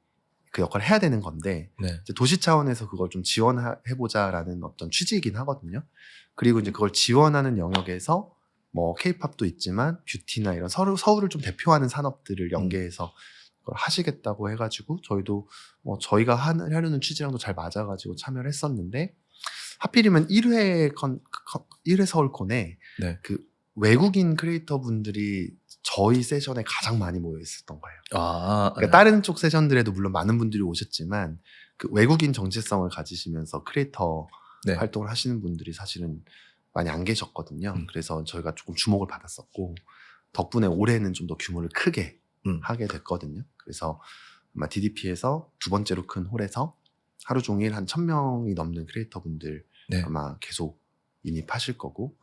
그 역할을 해야 되는 건데 네. 이제 도시 차원에서 그걸 좀 지원해보자라는 어떤 취지이긴 하거든요. 그리고 이제 그걸 지원하는 영역에서 뭐 케이팝도 있지만 뷰티나 이런 서울을 좀 대표하는 산업들을 연계해서 그걸 하시겠다고 해가지고 저희도 뭐 저희가 하려는 취지랑도 잘 맞아가지고 참여를 했었는데 하필이면 1회 서울콘에 네. 그 외국인 크리에이터 분들이 저희 세션에 가장 많이 모여 있었던 거예요. 그러니까 다른 쪽 세션들에도 물론 많은 분들이 오셨지만 그 외국인 정체성을 가지시면서 크리에이터 활동을 하시는 분들이 사실은 많이 안 계셨거든요. 그래서 저희가 조금 주목을 받았었고 덕분에 올해는 좀 더 규모를 크게 하게 됐거든요. 그래서 아마 DDP에서 두 번째로 큰 홀에서 하루 종일 한 1000명이 넘는 크리에이터 분들 아마 계속 인입하실 거고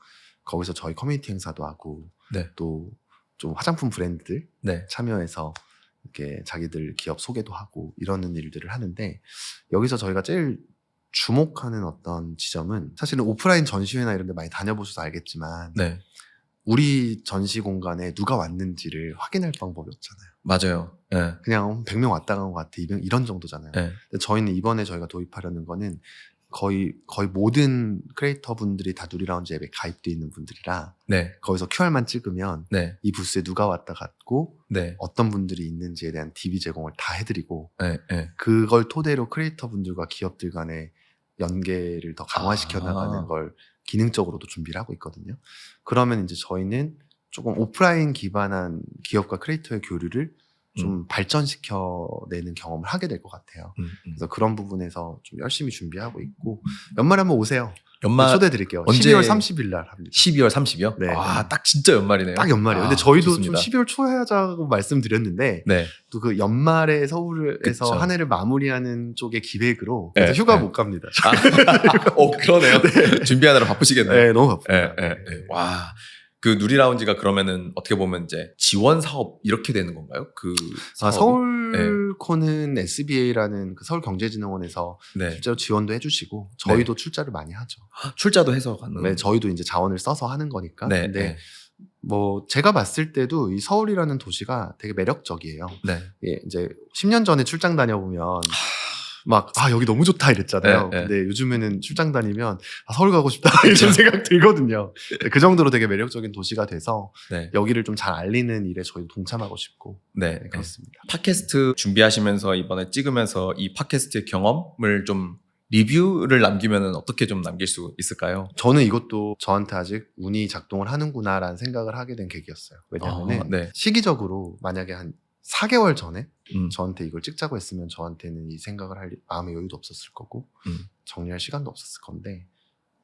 거기서 저희 커뮤니티 행사도 하고 또 좀 화장품 브랜드들 참여해서 이렇게 자기들 기업 소개도 하고 이러는 일들을 하는데 여기서 저희가 제일 주목하는 어떤 지점은 사실은 오프라인 전시회나 이런 데 많이 다녀보셔서 알겠지만 우리 전시 공간에 누가 왔는지를 확인할 방법이 없잖아요. 맞아요. 네. 그냥 100명 왔다 간 것 같아. 이런 정도잖아요. 근데 저희는 이번에 저희가 도입하려는 거는 거의 모든 크리에이터 분들이 다 누리라운지 앱에 가입되어 있는 분들이라 거기서 QR만 찍으면 이 부스에 누가 왔다 갔고 어떤 분들이 있는지에 대한 DB 제공을 다 해드리고 그걸 토대로 크리에이터 분들과 기업들 간의 연계를 더 강화시켜 나가는 걸 기능적으로도 준비를 하고 있거든요. 그러면 이제 저희는 조금 오프라인 기반한 기업과 크리에이터의 교류를 좀 발전시켜내는 경험을 하게 될 것 같아요. 그래서 그런 부분에서 좀 열심히 준비하고 있고 연말에 한번 오세요. 연말 초대 드릴게요. 언제? 12월 30일 날 합니다. 12월 30이요? 네. 와, 딱 진짜 연말이네요. 딱 연말이에요. 근데 저희도 좋습니다. 좀 12월 초에 하자고 말씀드렸는데 또 그 연말에 서울에서 그쵸. 한 해를 마무리하는 쪽의 기획으로 그래서 휴가 못 갑니다. 그러네요. 준비하느라 바쁘시겠네요. 네, 너무 바쁩니다. 와. 그 누리라운지가 그러면은 어떻게 보면 이제 지원 사업 이렇게 되는 건가요? 그 사업이? 서울코는 SBA라는 그 서울경제진흥원에서 네. 실제로 지원도 해주시고 저희도 출자를 많이 하죠. 출자도 해서 가는. 네, 저희도 이제 자원을 써서 하는 거니까. 네. 근데 네. 뭐 제가 봤을 때도 이 서울이라는 도시가 되게 매력적이에요. 네. 예, 이제 10년 전에 출장 다녀보면 막 여기 너무 좋다 이랬잖아요. 네, 네. 근데 요즘에는 출장 다니면 서울 가고 싶다 이런 생각 들거든요. 그 정도로 되게 매력적인 도시가 돼서 네. 여기를 좀 잘 알리는 일에 저희도 동참하고 싶고 네. 네, 그렇습니다. 팟캐스트 준비하시면서 이번에 찍으면서 이 팟캐스트의 경험을 좀 리뷰를 남기면은 어떻게 좀 남길 수 있을까요? 저는 이것도 저한테 아직 운이 작동을 하는구나라는 생각을 하게 된 계기였어요. 왜냐하면 네. 시기적으로 만약에 한 4개월 전에 음. 저한테 이걸 찍자고 했으면 저한테는 이 생각을 할 마음의 여유도 없었을 거고 정리할 시간도 없었을 건데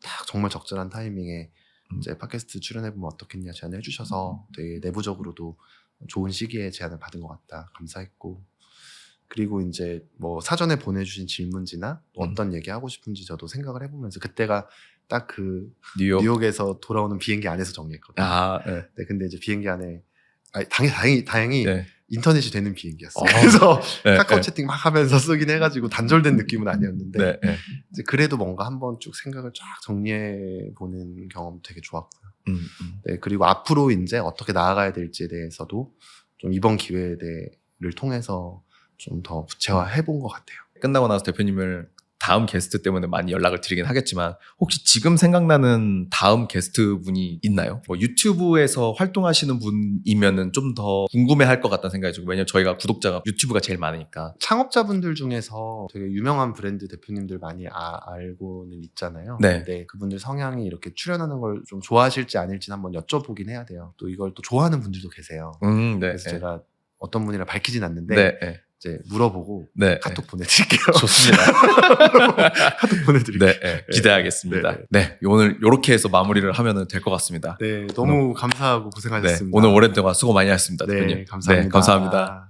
딱 정말 적절한 타이밍에 이제 팟캐스트 출연해보면 어떻겠냐 제안을 해주셔서 되게 내부적으로도 좋은 시기에 제안을 받은 것 같다. 감사했고 그리고 이제 뭐 사전에 보내주신 질문지나 또 어떤 얘기하고 싶은지 저도 생각을 해보면서 그때가 딱 그 뉴욕에서 돌아오는 비행기 안에서 정리했거든요. 네. 네, 근데 이제 비행기 안에 다행히 네. 인터넷이 되는 비행기였어요. 그래서 네, 카카오 네. 채팅 막 하면서 쓰긴 해가지고 단절된 느낌은 아니었는데 네. 네. 이제 그래도 뭔가 한번 쭉 생각을 쫙 정리해 보는 경험 되게 좋았고요. 네, 그리고 앞으로 이제 어떻게 나아가야 될지에 대해서도 좀 이번 기회를 통해서 좀 더 구체화해 본 것 같아요. 끝나고 나서 대표님을 다음 게스트 때문에 많이 연락을 드리긴 하겠지만 혹시 지금 생각나는 다음 게스트 분이 있나요? 뭐 유튜브에서 활동하시는 분이면은 좀 더 궁금해할 것 같다는 생각이 들고 왜냐면 저희가 구독자가 유튜브가 제일 많으니까. 창업자분들 중에서 되게 유명한 브랜드 대표님들 많이 알고는 있잖아요. 네. 근데 그분들 성향이 이렇게 출연하는 걸 좀 좋아하실지 아닐지 한번 여쭤보긴 해야 돼요. 또 이걸 또 좋아하는 분들도 계세요. 네. 그래서 제가 어떤 분이라 밝히진 않는데 네. 네. 이제 물어보고 네. 카톡 보내드릴게요. 좋습니다. 카톡 보내드릴게요. 네. 기대하겠습니다. 네. 네. 오늘 이렇게 해서 마무리를 하면 될 것 같습니다. 네, 너무 감사하고 고생하셨습니다. 네. 오늘 오랜 동안 수고 많이 하셨습니다. 네, 대표님. 감사합니다. 네, 감사합니다.